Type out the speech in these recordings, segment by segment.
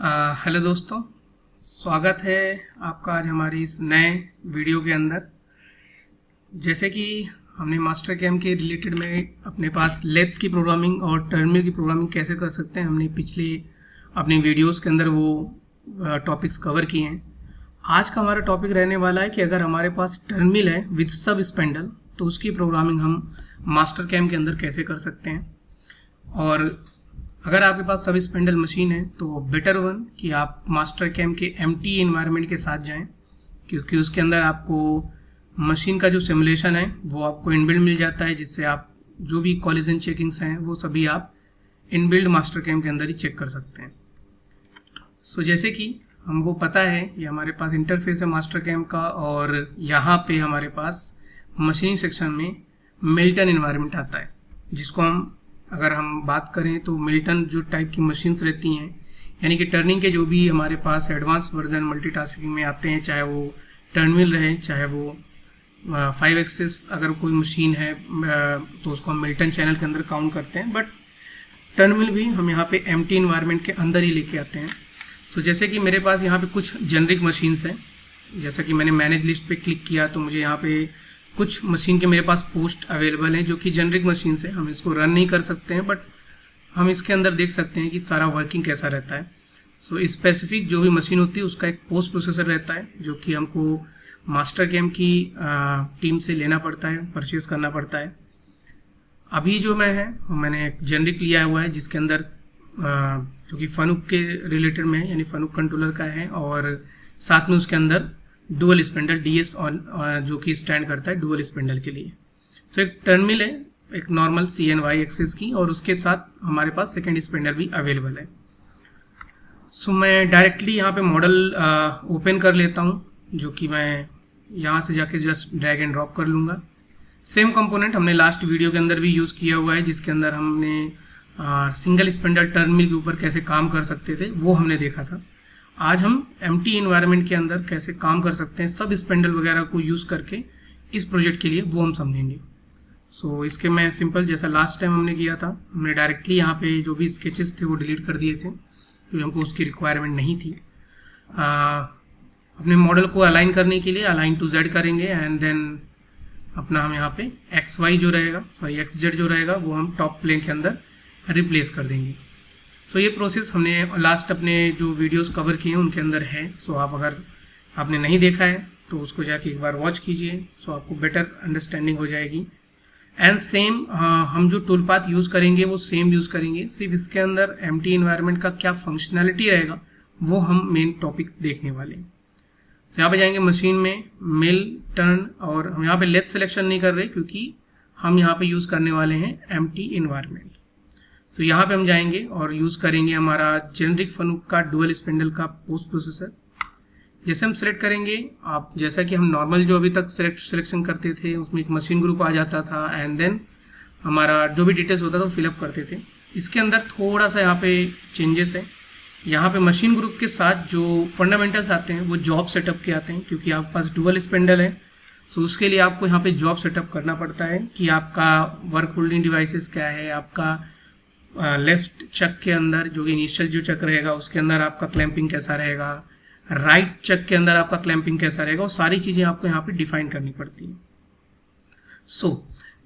Hello दोस्तों, स्वागत है आपका आज हमारी इस नए वीडियो के अंदर। जैसे कि हमने मास्टर कैम के रिलेटेड में अपने पास लेथ की प्रोग्रामिंग और टर्मिनल की प्रोग्रामिंग कैसे कर सकते हैं, हमने पिछले अपनी वीडियोस के अंदर वो टॉपिक्स कवर किए हैं। आज का हमारा टॉपिक रहने वाला है कि अगर हमारे पास टर्मिनल है विद सब स्पेंडल तो उसकी प्रोग्रामिंग हम मास्टर कैम के अंदर कैसे कर सकते हैं। और अगर आपके पास सब स्पेंडल मशीन है तो बेटर वन कि आप मास्टर कैम के एम्प्टी एनवायरनमेंट के साथ जाएं, क्योंकि उसके अंदर आपको मशीन का जो सिमुलेशन है वो आपको इनबिल्ड मिल जाता है, जिससे आप जो भी कॉलिजन चेकिंग्स हैं वो सभी आप इनबिल्ड मास्टर कैम के अंदर ही चेक कर सकते हैं। सो जैसे कि हमको पता है ये हमारे पास इंटरफेस है मास्टर कैम का, और यहाँ पे हमारे पास मशीनिंग सेक्शन में मिल्टन इन्वायरमेंट आता है, जिसको हम अगर हम बात करें तो मिल्टन जो टाइप की मशीन्स रहती हैं, यानी कि टर्निंग के जो भी हमारे पास एडवांस वर्जन मल्टीटास्किंग में आते हैं, चाहे वो टर्मिनल रहे चाहे वो 5 एक्सिस अगर कोई मशीन है तो उसको हम मिल्टन चैनल के अंदर काउंट करते हैं। बट टर्मिनल भी हम यहाँ पे एम्प्टी इन्वायरमेंट के अंदर ही लेके आते हैं। सो जैसे कि मेरे पास यहाँ पे कुछ जेनरिक मशीन्स हैं, जैसा कि मैंने मैनेज लिस्ट पे क्लिक किया तो मुझे यहाँ पे कुछ मशीन के मेरे पास पोस्ट अवेलेबल हैं जो कि जेनरिक मशीन है। हम इसको रन नहीं कर सकते हैं, बट हम इसके अंदर देख सकते हैं कि सारा वर्किंग कैसा रहता है। सो स्पेसिफिक जो भी मशीन होती है उसका एक पोस्ट प्रोसेसर रहता है, जो कि हमको मास्टर कैम की टीम से लेना पड़ता है, परचेज करना पड़ता है। अभी जो मैंने एक जेनरिक लिया हुआ है जिसके अंदर जो कि फनुक के रिलेटेड में है, यानी फनुक कंट्रोलर का है, और साथ में उसके अंदर डुअल स्पेंडल DS जो कि स्टैंड करता है डुअल स्पेंडल के लिए। सो एक टर्मिनल है एक नॉर्मल CNY एक्सिस की, और उसके साथ हमारे पास सेकेंड स्पेंडल भी अवेलेबल है। सो मैं डायरेक्टली यहाँ पे मॉडल ओपन कर लेता हूँ, जो कि मैं यहाँ से जाके जस्ट ड्रैग एंड ड्रॉप कर लूँगा। सेम कंपोनेंट हमने लास्ट वीडियो के अंदर भी यूज़ किया हुआ है, जिसके अंदर हमने सिंगल स्पेंडल टर्मिनल के ऊपर कैसे काम कर सकते थे वो हमने देखा था। आज हम एम्प्टी इन्वायरमेंट के अंदर कैसे काम कर सकते हैं सब स्पेंडल वगैरह को यूज़ करके इस प्रोजेक्ट के लिए, वो हम समझेंगे। सो इसके मैं सिंपल जैसा लास्ट टाइम हमने किया था, हमने डायरेक्टली यहाँ पे जो भी स्केचेस थे वो डिलीट कर दिए थे क्योंकि हमको उसकी रिक्वायरमेंट नहीं थी। अपने मॉडल को अलाइन करने के लिए अलाइन टू Z करेंगे, एंड देन अपना हम यहाँ पे XY जो रहेगा XZ जो रहेगा वो हम टॉप प्लेन के अंदर रिप्लेस कर देंगे। सो ये प्रोसेस हमने लास्ट अपने जो वीडियोस कवर किए हैं उनके अंदर है। सो आप अगर आपने नहीं देखा है तो उसको जाके एक बार वॉच कीजिए, सो आपको बेटर अंडरस्टैंडिंग हो जाएगी। एंड सेम हम जो टूल पाथ यूज़ करेंगे वो सेम यूज़ करेंगे, सिर्फ इसके अंदर एम्प्टी इन्वायरमेंट का क्या फंक्शनैलिटी रहेगा वो हम मेन टॉपिक देखने वाले हैं। सो यहाँ पे जाएंगे मशीन में मिल टर्न, और हम यहाँ पे लेथ सिलेक्शन नहीं कर रहे क्योंकि हम यहाँ पे यूज़ करने वाले हैं एम्प्टी इन्वायरमेंट। सो यहाँ पे हम जाएंगे और यूज़ करेंगे हमारा जेनरिक फनुक का डुअल स्पेंडल का पोस्ट प्रोसेसर। जैसे हम सेलेक्ट करेंगे, आप जैसा कि हम नॉर्मल जो अभी तक सिलेक्शन करते थे उसमें एक मशीन ग्रुप आ जाता था, एंड देन हमारा जो भी डिटेल्स होता था वो फिलअप करते थे। इसके अंदर थोड़ा सा यहाँ पे चेंजेस है। यहाँ पे मशीन ग्रुप के साथ जो फंडामेंटल्स आते हैं वो जॉब सेटअप के आते हैं, क्योंकि आपके पास डुअल स्पेंडल है। सो उसके लिए आपको यहाँ पे जॉब सेटअप करना पड़ता है कि आपका वर्क होल्डिंग डिवाइसेस क्या है, आपका लेफ्ट चक के अंदर जो इनिशियल जो चक रहेगा उसके अंदर आपका क्लैंपिंग कैसा रहेगा, राइट चक के अंदर आपका क्लैंपिंग कैसा रहेगा, वो सारी चीज़ें आपको यहाँ पे डिफाइन करनी पड़ती हैं। सो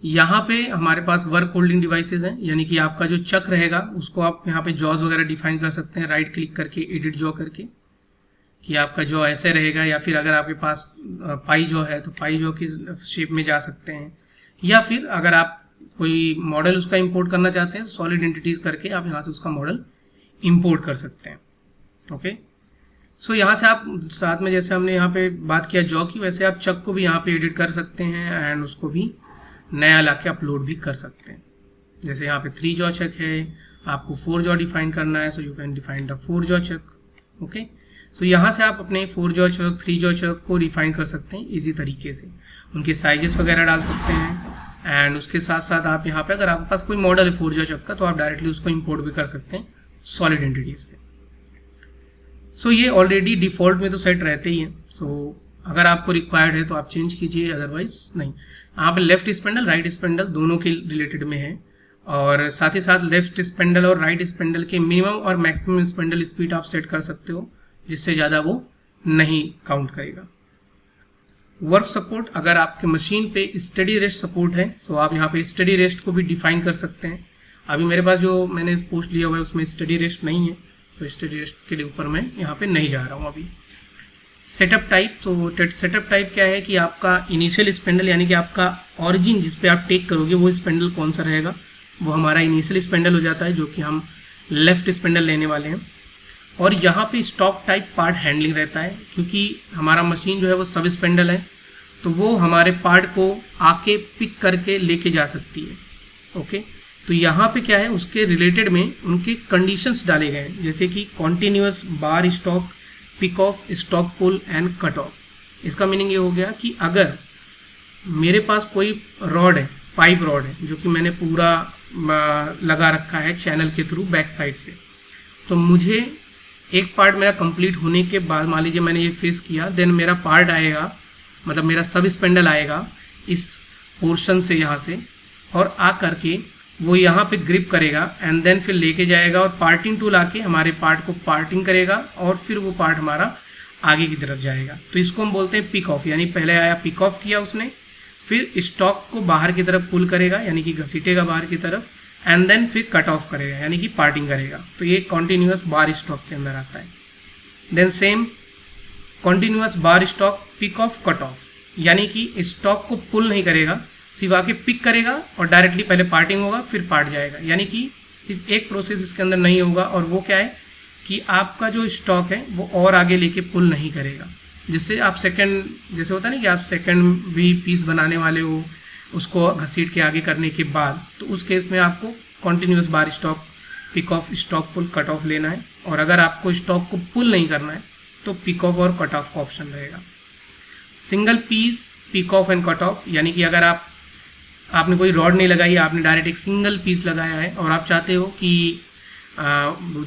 यहाँ पे हमारे पास वर्क होल्डिंग डिवाइसेस हैं, यानी कि आपका जो चक रहेगा उसको आप यहाँ पे जॉज वगैरह डिफाइन कर सकते हैं राइट क्लिक करके एडिट जॉ करके, कि आपका जॉ ऐसे रहेगा, या फिर अगर आपके पास पाई जॉ है तो पाई जॉ की शेप में जा सकते हैं, या फिर अगर आप कोई मॉडल उसका इंपोर्ट करना चाहते हैं सॉलिड एंटिटीज करके आप यहाँ से उसका मॉडल इंपोर्ट कर सकते हैं। ओके, सो यहाँ से आप साथ में जैसे हमने यहाँ पे बात किया जॉ की, वैसे आप चक को भी यहाँ पे एडिट कर सकते हैं एंड उसको भी नया ला के अपलोड भी कर सकते हैं। जैसे यहाँ पे 3 जॉ चक है, आपको 4 जॉ डिफाइन करना है, so you can define the 4 jaw chuck. Okay, so यहाँ से आप अपने 4 जॉ चक 3 जॉ चक को डिफाइन कर सकते हैं इजी तरीके से, उनके साइजेस वगैरह डाल सकते हैं, एंड उसके साथ साथ आप यहाँ पे अगर आपके पास कोई मॉडल है 4 जॉ चक का तो आप डायरेक्टली उसको इंपोर्ट भी कर सकते हैं सॉलिड एंटिटीज से। सो ये ऑलरेडी डिफ़ॉल्ट में तो सेट रहते ही हैं। सो अगर आपको रिक्वायर्ड है तो आप चेंज कीजिए, अदरवाइज नहीं। यहाँ पे लेफ्ट स्पेंडल राइट स्पेंडल दोनों के रिलेटेड में है, और साथ ही साथ लेफ्ट स्पेंडल और राइट स्पेंडल के मिनिमम और मैक्सिमम स्पेंडल स्पीड आप सेट कर सकते हो, जिससे ज़्यादा वो नहीं काउंट करेगा। वर्क सपोर्ट, अगर आपके मशीन पे स्टडी रेस्ट सपोर्ट है तो आप यहाँ पे स्टडी रेस्ट को भी डिफाइन कर सकते हैं। अभी मेरे पास जो मैंने पोस्ट लिया हुआ है उसमें स्टडी रेस्ट नहीं है, तो स्टडी रेस्ट के ऊपर मैं यहाँ पे नहीं जा रहा हूँ अभी। सेटअप टाइप, तो सेटअप टाइप क्या है कि आपका इनिशियल स्पेंडल यानी कि आपका ऑरिजिन जिस पे आप टेक करोगे वो स्पेंडल कौन सा रहेगा, वो हमारा इनिशियल स्पेंडल हो जाता है, जो कि हम लेफ्ट स्पेंडल लेने वाले हैं। और यहाँ पे स्टॉक टाइप पार्ट हैंडलिंग रहता है, क्योंकि हमारा मशीन जो है वो सब स्पेंडल है, तो वो हमारे पार्ट को आके पिक करके लेके जा सकती है। ओके, तो यहाँ पे क्या है, उसके रिलेटेड में उनके कंडीशंस डाले गए हैं, जैसे कि continuous bar stock, pick off, stock pull and cut off. इसका मीनिंग ये हो गया कि अगर मेरे पास कोई रॉड है, पाइप रॉड है, जो कि मैंने पूरा लगा रखा है चैनल के थ्रू बैक साइड से, तो मुझे एक पार्ट मेरा कंप्लीट होने के बाद, मान लीजिए मैंने ये फेस किया, देन मेरा पार्ट आएगा, मतलब मेरा सब स्पेंडल आएगा इस पोर्शन से यहाँ से, और आ करके वो यहाँ पे ग्रिप करेगा एंड देन फिर लेके जाएगा और पार्टिंग टूल आके हमारे पार्ट को पार्टिंग करेगा और फिर वो पार्ट हमारा आगे की तरफ जाएगा। तो इसको हम बोलते हैं पिक ऑफ, यानी पहले आया पिक ऑफ किया उसने, फिर स्टॉक को बाहर की तरफ पुल करेगा यानी कि घसीटेगा बाहर की तरफ, एंड देन फिर कट ऑफ करेगा यानी कि पार्टिंग करेगा। तो ये कॉन्टिन्यूअस बार स्टॉक के अंदर आता है। Then same continuous bar stock, pick off, cut off, यानी कि स्टॉक को पुल नहीं करेगा, सिर्फ आके पिक करेगा और डायरेक्टली पहले पार्टिंग होगा फिर पार्ट जाएगा, यानी कि सिर्फ एक प्रोसेस इसके अंदर नहीं होगा। और वो क्या है कि आपका जो स्टॉक है वो और आगे लेके पुल नहीं करेगा, जिससे आप सेकंड, जैसे होता है ना कि आप सेकंड भी पीस बनाने वाले हो, उसको घसीट के आगे करने के बाद, तो उस केस में आपको continuous bar stock, pick off, stock pull, cut off लेना है। और अगर आपको स्टॉक को पुल नहीं करना है तो पिक ऑफ और कट ऑफ का ऑप्शन रहेगा। Single piece, pick off and cut off, यानी कि अगर आपने कोई रॉड नहीं लगाई, आपने डायरेक्ट एक सिंगल पीस लगाया है और आप चाहते हो कि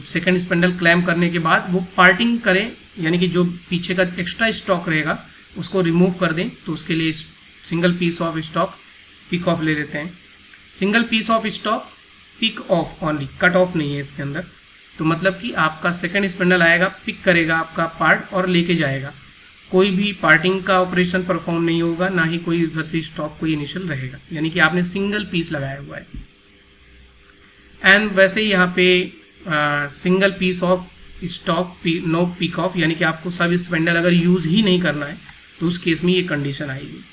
सेकंड स्पेंडल क्लैम्प करने के बाद वो पार्टिंग करें, यानी कि जो पीछे का एक्स्ट्रा स्टॉक रहेगा उसको रिमूव कर दें, तो उसके लिए single piece off stock, pick off ले लेते हैं। Single piece off stock, pick off only, cut off नहीं है इसके अंदर। तो मतलब कि आपका सेकंड स्पेंडल आएगा, पिक करेगा आपका पार्ट और लेके जाएगा, कोई भी पार्टिंग का ऑपरेशन परफॉर्म नहीं होगा, ना ही कोई उधर से स्टॉक कोई इनिशियल रहेगा, यानी कि आपने सिंगल पीस लगाया हुआ है। एंड वैसे ही यहाँ पे single piece off stock, no pick off, यानी कि आपको सब स्पेंडल अगर यूज़ ही नहीं करना है तो उस केस में ये कंडीशन आएगी।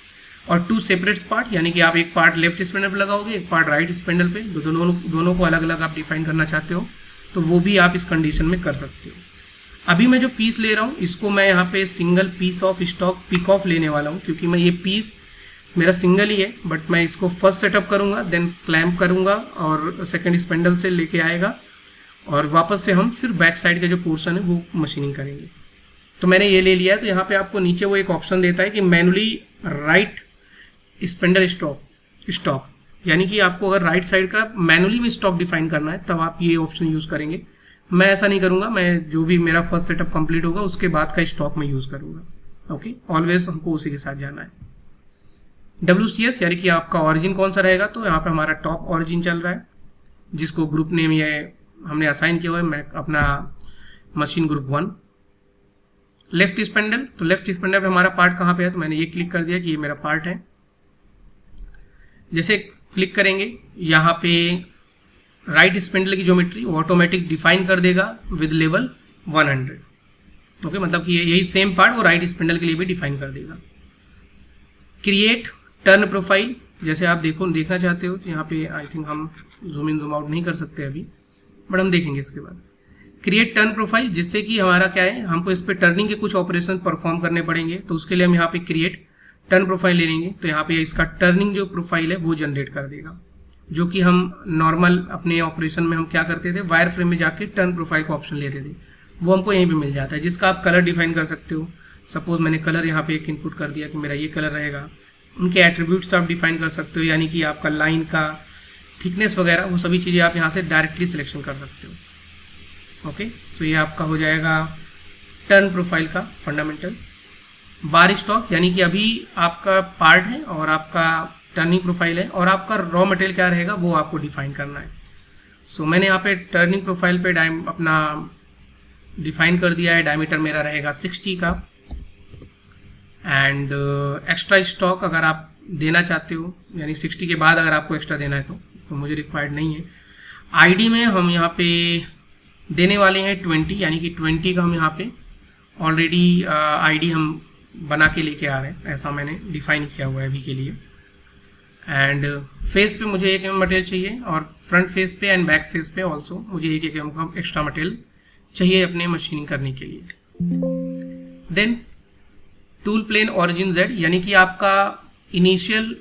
और टू सेपरेट पार्ट, यानी कि आप एक पार्ट लेफ्ट स्पेंडल पे लगाओगे, एक पार्ट राइट स्पेंडल पे, दोनों को अलग अलग आप डिफाइन करना चाहते हो तो वो भी आप इस कंडीशन में कर सकते हो। अभी मैं जो पीस ले रहा हूँ इसको मैं यहाँ पे single piece off stock, pick off लेने वाला हूँ, क्योंकि मैं ये पीस मेरा सिंगल ही है, बट मैं इसको फर्स्ट सेटअप करूँगा, देन क्लैम्प करूँगा और सेकंड स्पेंडल से लेके आएगा और वापस से हम फिर बैक साइड का जो पोर्शन है वो मशीनिंग करेंगे। तो मैंने ये ले लिया है। तो यहाँ पे आपको नीचे वो एक ऑप्शन देता है कि मैनुअली राइट स्पेंडल स्टॉक, यानी कि आपको अगर राइट साइड का मैनुअली में स्टॉक डिफाइन करना है तब आप ये ऑप्शन यूज़ करेंगे। मैं ऐसा नहीं करूँगा, मैं जो भी मेरा फर्स्ट सेटअप कंप्लीट होगा उसके बाद का स्टॉक में यूज़ करूँगा। ओके, ऑलवेज हमको उसी के साथ जाना है। WCS यानी कि आपका ऑरिजिन कौन सा रहेगा, तो यहाँ पे हमारा टॉप ऑरिजिन चल रहा है, जिसको ग्रुप नेम ये हमने असाइन किया हुआ है, मैं अपना मशीन ग्रुप 1। लेफ्ट स्पेंडल, तो लेफ्ट स्पेंडल पे हमारा पार्ट कहाँ पे है, तो मैंने ये क्लिक कर दिया कि ये मेरा पार्ट है। जैसे क्लिक करेंगे यहाँ पे राइट स्पेंडल की ज्योमेट्री ऑटोमेटिक डिफाइन कर देगा विद लेवल 100। ओके, मतलब कि यही सेम पार्ट वो राइट स्पेंडल के लिए भी डिफाइन कर देगा। क्रिएट टर्न प्रोफाइल, जैसे आप देखना चाहते हो तो यहाँ पे आई थिंक हम जूम इन जूम आउट नहीं कर सकते अभी, बट हम देखेंगे इसके बाद। क्रिएट टर्न प्रोफाइल, जिससे कि हमारा क्या है, हमको इस पर टर्निंग के कुछ ऑपरेशन परफॉर्म करने पड़ेंगे, तो उसके लिए हम यहाँ पे क्रिएट टर्न प्रोफाइल ले लेंगे। तो यहाँ पे इसका टर्निंग जो प्रोफाइल है वो जनरेट कर देगा, जो कि हम नॉर्मल अपने ऑपरेशन में हम क्या करते थे, वायर फ्रेम में जाके टर्न प्रोफाइल का ऑप्शन लेते थे, वो हमको यहीं पे मिल जाता है, जिसका आप कलर डिफाइन कर सकते हो। सपोज मैंने कलर यहाँ पे एक इनपुट कर दिया कि मेरा ये कलर रहेगा। उनके एट्रीब्यूट्स आप डिफाइन कर सकते हो, यानी कि आपका लाइन का थिकनेस वगैरह, वो सभी चीज़ें आप यहाँ से डायरेक्टली सिलेक्शन कर सकते हो। ओके, सो ये आपका हो जाएगा टर्न प्रोफाइल का फंडामेंटल्स। बार स्टॉक, यानी कि अभी आपका पार्ट है और आपका टर्निंग प्रोफाइल है और आपका रॉ मटेरियल क्या रहेगा वो आपको डिफाइन करना है। सो मैंने यहाँ पे टर्निंग प्रोफाइल पे अपना डिफाइन कर दिया है, डायमीटर मेरा रहेगा 60 का। एंड एक्स्ट्रा स्टॉक अगर आप देना चाहते हो, यानी 60 के बाद अगर आपको एक्स्ट्रा देना है तो मुझे रिक्वायर्ड नहीं है। आईडी में हम यहाँ पे देने वाले हैं 20, यानी कि 20 का हम यहाँ पे ऑलरेडी आईडी हम बना के लेके आ रहे हैं, ऐसा मैंने डिफाइन किया हुआ है अभी के लिए। एंड फेस पे मुझे 1 mm मटेरियल चाहिए और फ्रंट फेस पे एंड बैक फेस पे ऑल्सो मुझे 1 mm का एक्स्ट्रा मटेरियल चाहिए अपने मशीनिंग करने के लिए। Then tool plane origin Z, यानी कि आपका इनिशियल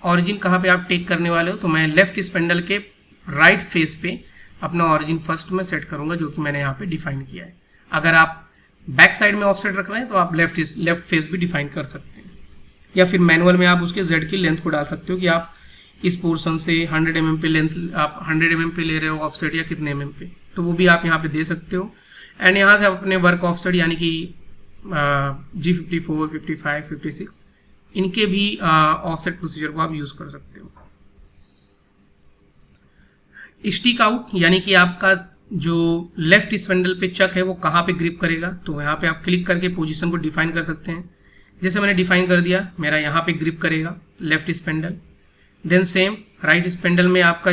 ऑरिजिन कहाँ पे आप टेक करने वाले हो, तो मैं लेफ्ट स्पेंडल के राइट फेस पे अपना ऑरिजिन फर्स्ट में सेट करूंगा, जो कि मैंने यहाँ पे डिफाइन किया है। अगर आप बैक साइड में ऑफसेट रख रहे हैं तो आप लेफ्ट फेस भी डिफाइन कर सकते हैं, या फिर मैनुअल में आप उसके Z की लेंथ को डाल सकते हो कि आप इस पोर्शन से 100 mm पे लेंथ आप 100 mm पे ले रहे हो ऑफसेट या कितने mm पे, तो वो भी आप यहाँ पे दे सकते हो। एंड यहाँ से आप अपने वर्क ऑफसेट यानी कि G54, 55, 56 इनके भी ऑफसेट प्रोसीजर को आप यूज कर सकते हो। स्टिक आउट, यानी कि आपका जो लेफ्ट स्पेंडल पे चक है वो कहाँ पे ग्रिप करेगा, तो यहाँ पे आप क्लिक करके पोजीशन को डिफाइन कर सकते हैं। जैसे मैंने डिफाइन कर दिया, मेरा यहाँ पे ग्रिप करेगा left spindle. Then same right spindle में आपका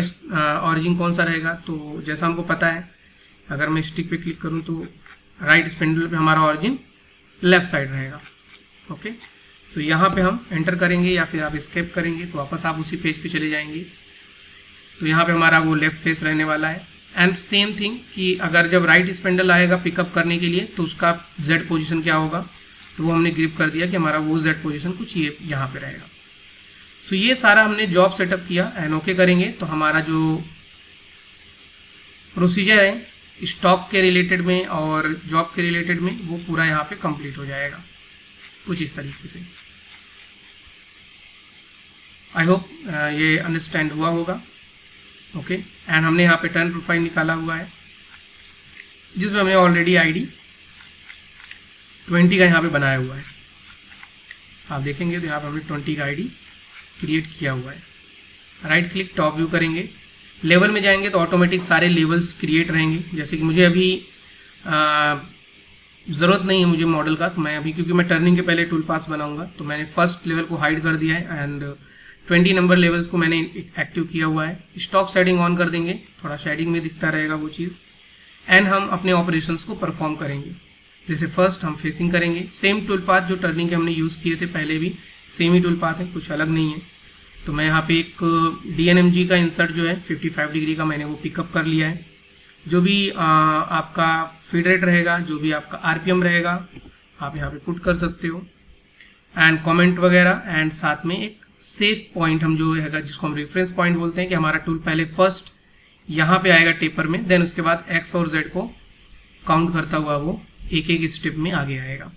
ऑरिजिन कौन सा रहेगा, तो जैसा हमको पता है अगर मैं स्टिक पे क्लिक करूँ तो राइट स्पेंडल पे हमारा ऑरिजिन लेफ्ट साइड रहेगा। ओके, सो यहाँ पे हम एंटर करेंगे या फिर आप स्केप करेंगे तो वापस आप उसी पेज पे चले जाएंगे। तो यहाँ पे हमारा वो लेफ्ट फेस रहने वाला है। एंड सेम थिंग कि अगर जब राइट स्पेंडल आएगा पिकअप करने के लिए तो उसका Z पोजीशन क्या होगा, तो वो हमने ग्रिप कर दिया कि हमारा वो Z पोजीशन कुछ ये यहाँ पे रहेगा। सो ये सारा हमने जॉब सेटअप किया एंड ओके करेंगे तो हमारा जो प्रोसीजर है स्टॉक के रिलेटेड में और जॉब के रिलेटेड में वो पूरा यहाँ पे कंप्लीट हो जाएगा कुछ इस तरीके से। आई होप ये अंडरस्टैंड हुआ होगा। ओके, एंड हमने यहाँ पे टर्न प्रोफाइल निकाला हुआ है जिसमें हमने ऑलरेडी आईडी 20 का यहाँ पे बनाया हुआ है। आप देखेंगे तो यहाँ पे हमने 20 का आईडी क्रिएट किया हुआ है। राइट क्लिक टॉप व्यू करेंगे, लेवल में जाएंगे तो ऑटोमेटिक सारे लेवल्स क्रिएट रहेंगे। जैसे कि मुझे अभी ज़रूरत नहीं है मुझे मॉडल का, तो मैं अभी क्योंकि मैं टर्निंग के पहले टूल पास बनाऊंगा तो मैंने फर्स्ट लेवल को हाइड कर दिया है एंड 20 नंबर लेवल्स को मैंने एक्टिव किया हुआ है। स्टॉक शेडिंग ऑन कर देंगे, थोड़ा शेडिंग में दिखता रहेगा वो चीज़। एंड हम अपने ऑपरेशंस को परफॉर्म करेंगे। जैसे फर्स्ट हम फेसिंग करेंगे, सेम टूल पाथ जो टर्निंग के हमने यूज़ किए थे पहले भी सेम ही टूल पाथ है, कुछ अलग नहीं है। तो मैं यहाँ पे एक DNMG का इंसर्ट जो है 55 डिग्री का मैंने वो पिकअप कर लिया है। जो भी आपका फीड रेट रहेगा, जो भी आपका RPM रहेगा आप यहाँ पे पुट कर सकते हो एंड कमेंट वगैरह। एंड साथ में एक सेफ पॉइंट हम जो है जिसको हम रेफरेंस पॉइंट बोलते हैं कि हमारा टूल पहले फर्स्ट यहाँ पे आएगा टेपर में, देन उसके बाद X और Z को काउंट करता हुआ वो एक एक स्टेप में आगे आएगा।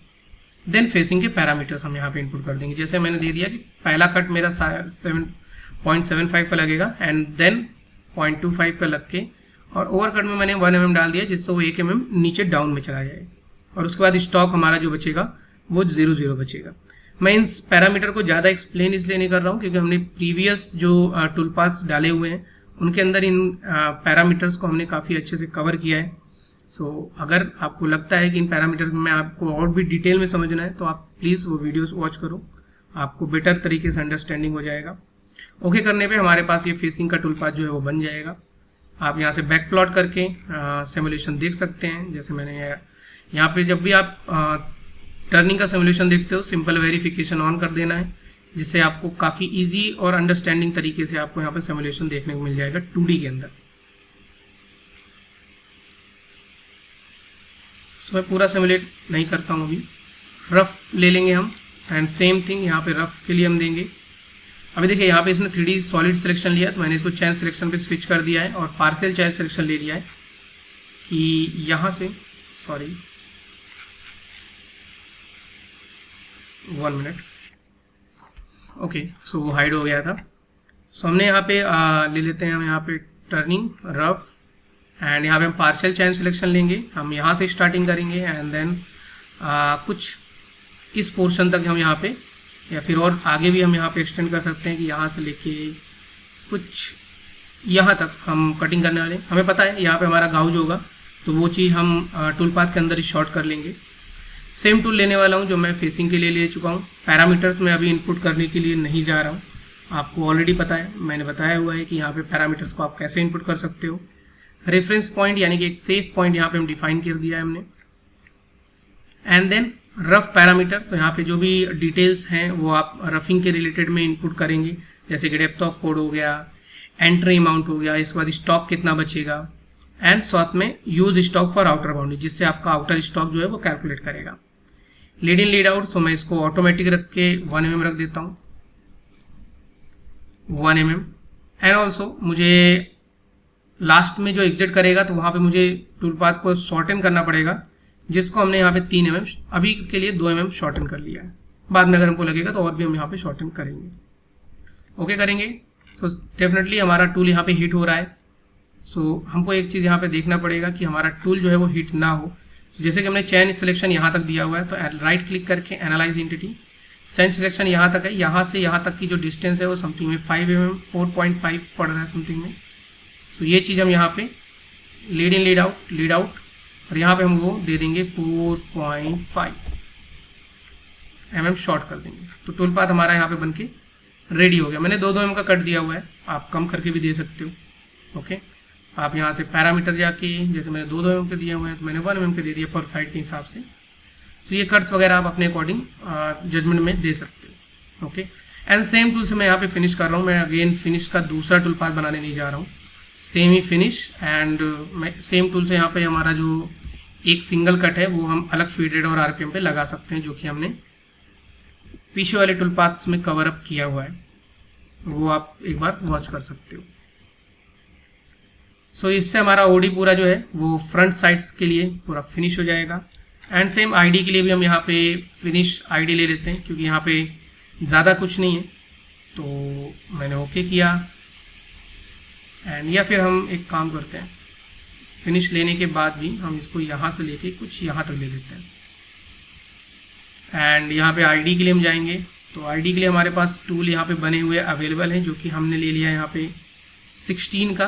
देन फेसिंग के पैरामीटर्स हम यहाँ पे इनपुट कर देंगे। जैसे मैंने दे दिया कि पहला कट मेरा 7.75 का लगेगा एंड देन 0.25 का लग के, और ओवर कट में मैंने 1 mm डाल दिया जिससे वो 1 mm नीचे डाउन में चला जाए। और उसके बाद स्टॉक हमारा जो बचेगा वो 0 बचेगा। मैं इन पैरामीटर को ज़्यादा एक्सप्लेन इसलिए नहीं कर रहा हूँ क्योंकि हमने प्रीवियस जो टूल पास डाले हुए हैं उनके अंदर इन पैरामीटर्स को हमने काफ़ी अच्छे से कवर किया है। सो अगर आपको लगता है कि इन पैरामीटर्स में आपको और भी डिटेल में समझना है तो आप प्लीज़ वो वीडियोस वॉच करो, आपको बेटर तरीके से अंडरस्टैंडिंग हो जाएगा। ओके करने पे हमारे पास ये फेसिंग का टूल पाथ जो है वो बन जाएगा। आप यहाँ से बैक प्लॉट करके सिमुलेशन देख सकते हैं। जैसे मैंने यहाँ पे जब भी आप टर्निंग का सिमुलेशन देखते हो सिंपल वेरिफिकेशन ऑन कर देना है, जिससे आपको काफ़ी इजी और अंडरस्टैंडिंग तरीके से आपको यहाँ पे सिमुलेशन देखने को मिल जाएगा 2D के अंदर। सो मैं पूरा सिमुलेट नहीं करता हूँ, अभी रफ ले लेंगे हम एंड सेम थिंग यहाँ पे रफ के लिए हम देंगे। अभी देखिए यहाँ पे इसने 3D सॉलिड सिलेक्शन लिया तो मैंने इसको चेंज सिलेक्शन पे स्विच कर दिया है और पार्शियल चेंज सिलेक्शन ले लिया है कि यहाँ से 1 मिनट। ओके, सो वो हाइड हो गया था। सो हमने यहाँ पे ले लेते हैं हम यहाँ पे टर्निंग रफ एंड यहाँ पे हम पार्शियल चेंज सिलेक्शन लेंगे। हम यहाँ से स्टार्टिंग करेंगे एंड देन कुछ इस पोर्शन तक हम यहाँ पे या फिर और आगे भी हम यहाँ पे एक्सटेंड कर सकते हैं कि यहाँ से लेके कुछ यहाँ तक हम कटिंग करने वाले हैं। हमें पता है यहाँ पे हमारा गाउज होगा, तो वो चीज़ हम टूल पाथ के अंदर ही शॉर्ट कर लेंगे। सेम टूल लेने वाला हूँ जो मैं फेसिंग के लिए ले चुका हूँ। पैरामीटर्स में अभी इनपुट करने के लिए नहीं जा रहा हूँ, आपको ऑलरेडी पता है, मैंने बताया हुआ है कि यहाँ पे पैरामीटर्स को आप कैसे इनपुट कर सकते हो। रेफरेंस पॉइंट यानी कि एक सेफ पॉइंट यहाँ पे हम डिफाइन कर दिया है हमने। एंड देन रफ पैरामीटर, तो यहाँ पे जो भी डिटेल्स हैं वो आप रफिंग के रिलेटेड में इनपुट करेंगे, जैसे कि डेप्थ ऑफ कोड हो गया, एंट्री अमाउंट हो गया, इसके बाद स्टॉक कितना बचेगा, एंड साथ में use stock for outer boundary, जिससे आपका आउटर स्टॉक जो है वो कैलकुलेट करेगा। लीड इन लीड आउट, तो मैं इसको ऑटोमेटिक रख के 1 mm रख देता हूँ, 1 mm। एंड ऑल्सो मुझे लास्ट में जो एग्जिट करेगा तो वहाँ पे मुझे टूल पाथ को शॉर्टन करना पड़ेगा, जिसको हमने यहाँ पे 3 mm, अभी के लिए 2 mm शॉर्टन कर लिया है। बाद में अगर हमको लगेगा तो और भी हम यहाँ पे शॉर्टन करेंगे। ओके करेंगे तो डेफिनेटली हमारा टूल यहाँ पे हिट हो रहा है। सो हमको एक चीज़ यहाँ पे देखना पड़ेगा कि हमारा टूल जो है वो हिट ना हो। तो जैसे कि हमने चैन सिलेक्शन यहाँ तक दिया हुआ है, तो राइट क्लिक करके एनालाइज एंटिटी, चैन सिलेक्शन यहाँ तक है, यहाँ से यहाँ तक की जो डिस्टेंस है वो समथिंग में 5 mm 4.5 पड़ रहा है समथिंग में। सो ये चीज़ हम यहाँ पे लीड इन लीड आउट और यहाँ पे हम वो दे देंगे 4.5 mm शॉर्ट कर देंगे। तो टूल पाथ हमारा यहाँ पे बनके रेडी हो गया। मैंने 2 mm का कट दिया हुआ है, आप कम करके भी दे सकते हो। ओके, आप यहाँ से पैरामीटर जाके, जैसे मैंने 2 mm के दिए हुए हैं तो मैंने 1 mm के दे दिए पर साइड के हिसाब से। तो ये कट्स वगैरह आप अपने अकॉर्डिंग जजमेंट में दे सकते हो। ओके, एंड सेम टूल से मैं यहाँ पे फिनिश कर रहा हूँ। मैं अगेन फिनिश का दूसरा टूल पाथ बनाने नहीं जा रहा हूँ, सेम ही फिनिश। एंड मैं सेम टूल से यहाँ पे हमारा जो एक सिंगल कट है वो हम अलग फीड रेट और आरपीएम पे लगा सकते हैं, जो कि हमने पीछे वाले टूल पाथ्स में कवर अप किया हुआ है, वो आप एक बार वॉच कर सकते हो। सो इससे हमारा ओडी पूरा जो है वो फ्रंट साइड्स के लिए पूरा फिनिश हो जाएगा। एंड सेम आईडी के लिए भी हम यहाँ पे फिनिश आईडी ले लेते हैं, क्योंकि यहाँ पे ज़्यादा कुछ नहीं है। तो मैंने ओके किया एंड या फिर हम एक काम करते हैं, फिनिश लेने के बाद भी हम इसको यहाँ से लेके कुछ यहाँ तक ले लेते हैं। एंड यहाँ पे आईडी के लिए हम जाएंगे, तो आईडी के लिए हमारे पास टूल यहाँ पे बने हुए अवेलेबल हैं, जो कि हमने ले लिया यहाँ पे 16 का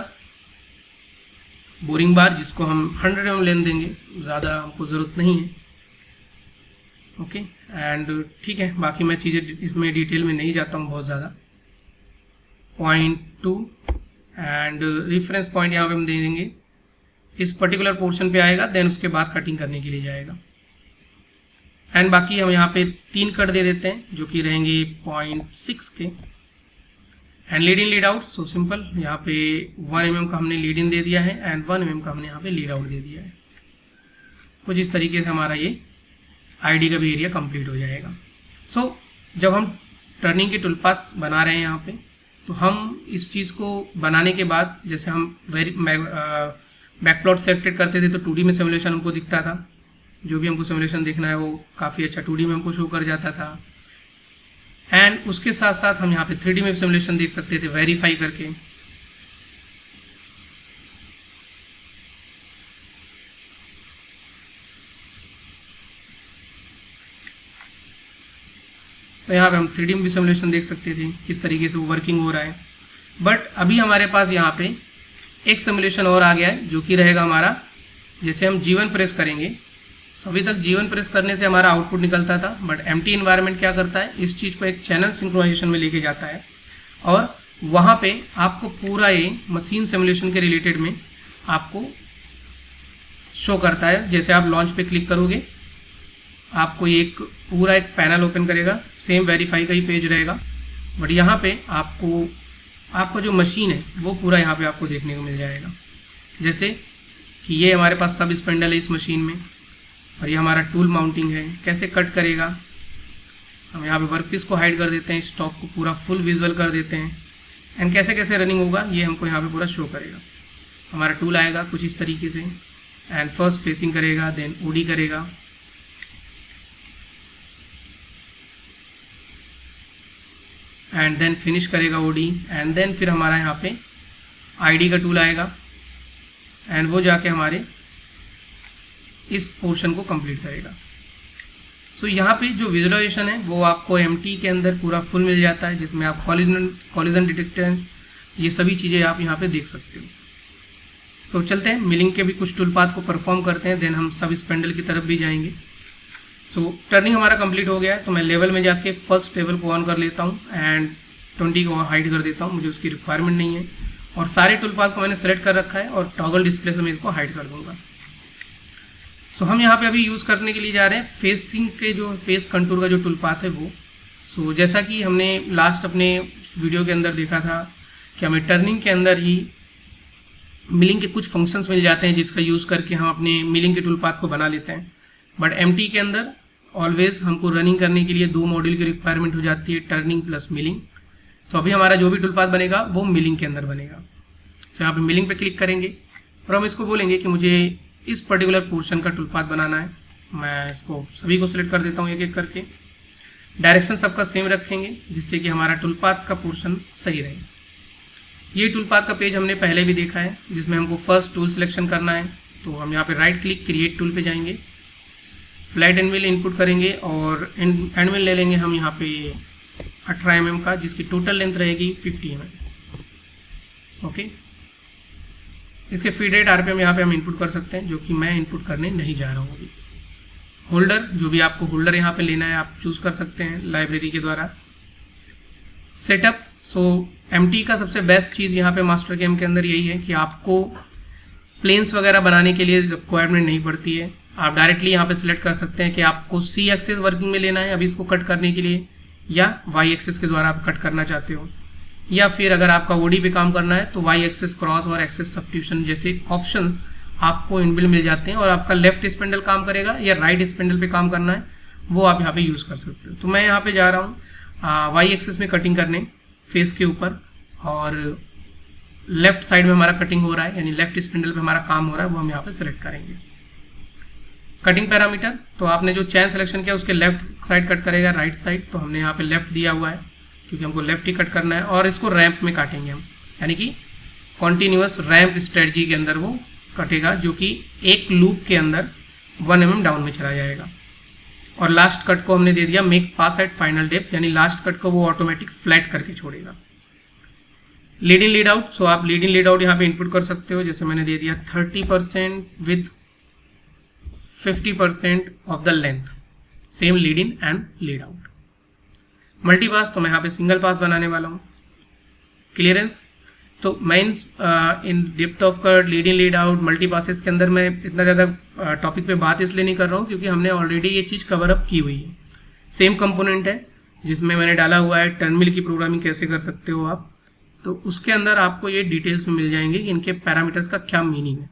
बोरिंग बार, जिसको हम 100 mm लेन देंगे, ज़्यादा हमको ज़रूरत नहीं है। ओके, एंड ठीक है, बाकी मैं चीज़ें इसमें डिटेल में नहीं जाता हूँ बहुत ज़्यादा। 0.2 एंड रेफरेंस पॉइंट यहाँ पे हम दे देंगे, इस पर्टिकुलर पोर्शन पे आएगा, देन उसके बाद कटिंग करने के लिए जाएगा। एंड बाकी हम यहाँ पे 3 कट दे देते हैं, जो कि रहेंगे 0.6 के। And lead in lead out, so simple, यहाँ पे 1 mm का हमने लीड इन दे दिया है एंड 1 mm का हमने यहाँ पे लीड आउट दे दिया है। कुछ इस तरीके से हमारा ये आईडी का भी एरिया कंप्लीट हो जाएगा। सो जब हम टर्निंग के टूल पाथ बना रहे हैं यहाँ पे, तो हम इस चीज़ को बनाने के बाद, जैसे हम बैक प्लॉट सेलेक्टेड करते थे तो 2D में सिमुलेशन हमको दिखता था, जो भी हमको सिमुलेशन देखना है वो काफ़ी अच्छा 2D में हमको शो कर जाता था। एंड उसके साथ साथ हम यहाँ पे 3D में सिमुलेशन देख सकते थे वेरीफाई करके। सो यहाँ पे हम 3D में भी सिमुलेशन देख सकते थे किस तरीके से वो वर्किंग हो रहा है। बट अभी हमारे पास यहाँ पे एक सिमुलेशन और आ गया है, जो कि रहेगा हमारा, जैसे हम G1 प्रेस करेंगे, तो अभी तक G1 प्रेस करने से हमारा आउटपुट निकलता था, बट एम्प्टी इन्वायरमेंट क्या करता है, इस चीज़ को एक चैनल सिंक्रोनाइजेशन में लेके जाता है और वहाँ पे आपको पूरा ये मशीन सिमुलेशन के रिलेटेड में आपको शो करता है। जैसे आप लॉन्च पे क्लिक करोगे, आपको एक पूरा एक पैनल ओपन करेगा, सेम वेरीफाई का ही पेज रहेगा, बट यहाँ पे आपका जो मशीन है वो पूरा यहाँ पे आपको देखने को मिल जाएगा। जैसे कि ये हमारे पास सब स्पेंडल है इस मशीन में, और ये हमारा टूल माउंटिंग है, कैसे कट करेगा। हम यहाँ पे वर्कपीस को हाइड कर देते हैं, स्टॉक को पूरा फुल विजुअल कर देते हैं, एंड कैसे कैसे रनिंग होगा ये हमको यहाँ पे पूरा शो करेगा। हमारा टूल आएगा कुछ इस तरीके से, एंड फर्स्ट फेसिंग करेगा, देन ओडी करेगा, एंड देन फिनिश करेगा ओडी, एंड देन फिर हमारा यहाँ पे आईडी का टूल आएगा एंड वो जाके हमारे इस पोर्शन को कंप्लीट करेगा। सो यहाँ पे जो विजुअलाइजेशन है वो आपको MT के अंदर पूरा फुल मिल जाता है, जिसमें आप कॉलिजन डिटेक्टर ये सभी चीज़ें आप यहाँ पे देख सकते हो। सो चलते हैं मिलिंग के भी कुछ टूल पाथ को परफॉर्म करते हैं, देन हम सब स्पेंडल की तरफ भी जाएंगे। सो टर्निंग हमारा कंप्लीट हो गया है, तो मैं लेवल में जाके फर्स्ट लेवल को ऑन कर लेता हूँ एंड 20 को हाइड कर देता हूँ, मुझे उसकी रिक्वायरमेंट नहीं है। और सारे टूल पाथ को मैंने सेलेक्ट कर रखा है और टॉगल डिस्प्ले से मैं इसको हाइड कर दूंगा। सो हम यहाँ पे अभी यूज़ करने के लिए जा रहे हैं फेसिंग के जो फेस कंटूर का जो टूल पाथ है वो। सो जैसा कि हमने लास्ट अपने वीडियो के अंदर देखा था कि हमें टर्निंग के अंदर ही मिलिंग के कुछ फंक्शंस मिल जाते हैं जिसका यूज़ करके हम अपने मिलिंग के टूल पाथ को बना लेते हैं। बट MT के अंदर ऑलवेज हमको रनिंग करने के लिए 2 मॉड्यूल की रिक्वायरमेंट हो जाती है, टर्निंग प्लस मिलिंग। तो अभी हमारा जो भी टूल पाथ बनेगा वो मिलिंग के अंदर बनेगा। तो यहाँ पे मिलिंग पे क्लिक करेंगे और हम इसको बोलेंगे कि मुझे इस पर्टिकुलर पोर्शन का टूल पाथ बनाना है। मैं इसको सभी को सिलेक्ट कर देता हूँ एक एक करके। डायरेक्शन सबका सेम रखेंगे जिससे कि हमारा टूल पाथ का पोर्शन सही रहे। ये टूल पाथ का पेज हमने पहले भी देखा है, जिसमें हमको फर्स्ट टूल सिलेक्शन करना है। तो हम यहाँ पे राइट क्लिक क्रिएट टूल पे जाएंगे, फ्लैट एनविल इनपुट करेंगे और एनविल ले लेंगे हम यहाँ पे 18 mm का, जिसकी टोटल लेंथ रहेगी 50 mm। ओके, इसके फीड रेट RPM यहाँ पे हम इनपुट कर सकते हैं, जो कि मैं इनपुट करने नहीं जा रहा हूँ अभी। होल्डर, जो भी आपको होल्डर यहाँ पे लेना है आप चूज़ कर सकते हैं लाइब्रेरी के द्वारा। सेटअप, सो MT का सबसे बेस्ट चीज़ यहाँ पे मास्टर गेम के अंदर यही है कि आपको प्लेन्स वगैरह बनाने के लिए रिक्वायरमेंट नहीं पड़ती है। आप डायरेक्टली यहाँ पे सिलेक्ट कर सकते हैं कि आपको C एक्सेस वर्किंग में लेना है अभी इसको कट करने के लिए, या Y एक्सेस के द्वारा आप कट करना चाहते हो, या फिर अगर आपका OD पे काम करना है तो Y एक्सेस क्रॉस और एक्सेस सब्स्टिट्यूशन जैसे ऑप्शंस आपको इनबिल्ट मिल जाते हैं। और आपका लेफ्ट स्पेंडल काम करेगा या राइट स्पेंडल पे काम करना है वो आप यहाँ पे यूज़ कर सकते हो। तो मैं यहाँ पे जा रहा हूँ Y एक्सेस में कटिंग करने फेस के ऊपर, और लेफ्ट साइड में हमारा कटिंग हो रहा है, यानी लेफ्ट स्पिंडल पे हमारा काम हो रहा है, वो हम यहाँ पे सिलेक्ट करेंगे। कटिंग पैरामीटर, तो आपने जो चैन सिलेक्शन किया उसके लेफ्ट साइड कट करेगा, राइट साइड, तो हमने यहाँ पे लेफ्ट दिया हुआ है क्योंकि हमको लेफ्ट ही कट करना है। और इसको रैंप में काटेंगे हम, यानी कि कॉन्टिन्यूअस रैंप स्ट्रेटजी के अंदर वो कटेगा, जो कि एक लूप के अंदर 1 mm डाउन में चला जाएगा। और लास्ट कट को हमने दे दिया मेक पास एट फाइनल डेप्थ, यानी लास्ट कट को वो ऑटोमेटिक फ्लैट करके छोड़ेगा। लीड इन लीड आउट, सो आप लीड इन लीड आउट यहाँ पे इनपुट कर सकते हो, जैसे मैंने दे दिया 30% with 50% of the length, same lead in and lead out. Multi pass, तो मैं यहाँ पे सिंगल पास बनाने वाला हूँ। क्लियरेंस, तो मैं in depth of cut, lead in lead out, multi passes के अंदर मैं इतना ज़्यादा टॉपिक पे बात इसलिए नहीं कर रहा हूँ क्योंकि हमने ऑलरेडी ये चीज़ कवर अप की हुई है। सेम कंपोनेंट है जिसमें मैंने डाला हुआ है टर्मिनल की प्रोग्रामिंग कैसे कर सकते हो आप, तो उसके अंदर आपको ये डिटेल्स में मिल जाएंगे कि इनके पैरामीटर्स का क्या मीनिंग है।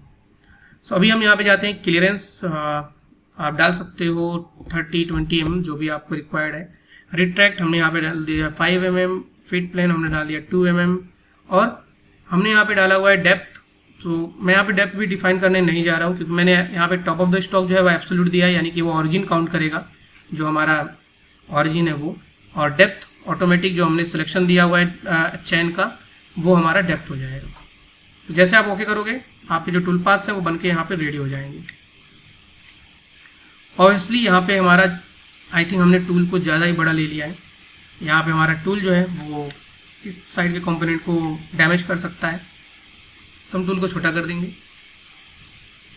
सो अभी हम यहाँ पे जाते हैं। क्लियरेंस आप डाल सकते हो 30-20 mm जो भी आपको रिक्वायर्ड है। रिट्रैक्ट हमने यहाँ पे डाल दिया 5 mm, फिट प्लेन हमने डाल दिया 2 mm, और हमने यहाँ पे डाला हुआ है डेप्थ। तो मैं यहाँ पे डेप्थ भी डिफाइन करने नहीं जा रहा हूँ क्योंकि मैंने यहाँ पे टॉप ऑफ द स्टॉक जो है वो एब्सोल्यूट दिया है, यानी कि वो ऑरिजिन काउंट करेगा जो हमारा ऑरिजिन है वो, और डेप्थ ऑटोमेटिक जो हमने सिलेक्शन दिया हुआ है चैन का वो हमारा डेप्थ हो जाएगा। तो जैसे आप ओके करोगे आपके जो टूल पाथ्स हैं वो बनके यहाँ पे रेडी हो जाएंगे। ऑब्वियसली यहाँ पे हमारा आई थिंक हमने टूल को ज़्यादा ही बड़ा ले लिया है। यहाँ पे हमारा टूल जो है वो इस साइड के कंपोनेंट को डैमेज कर सकता है, तो हम टूल को छोटा कर देंगे।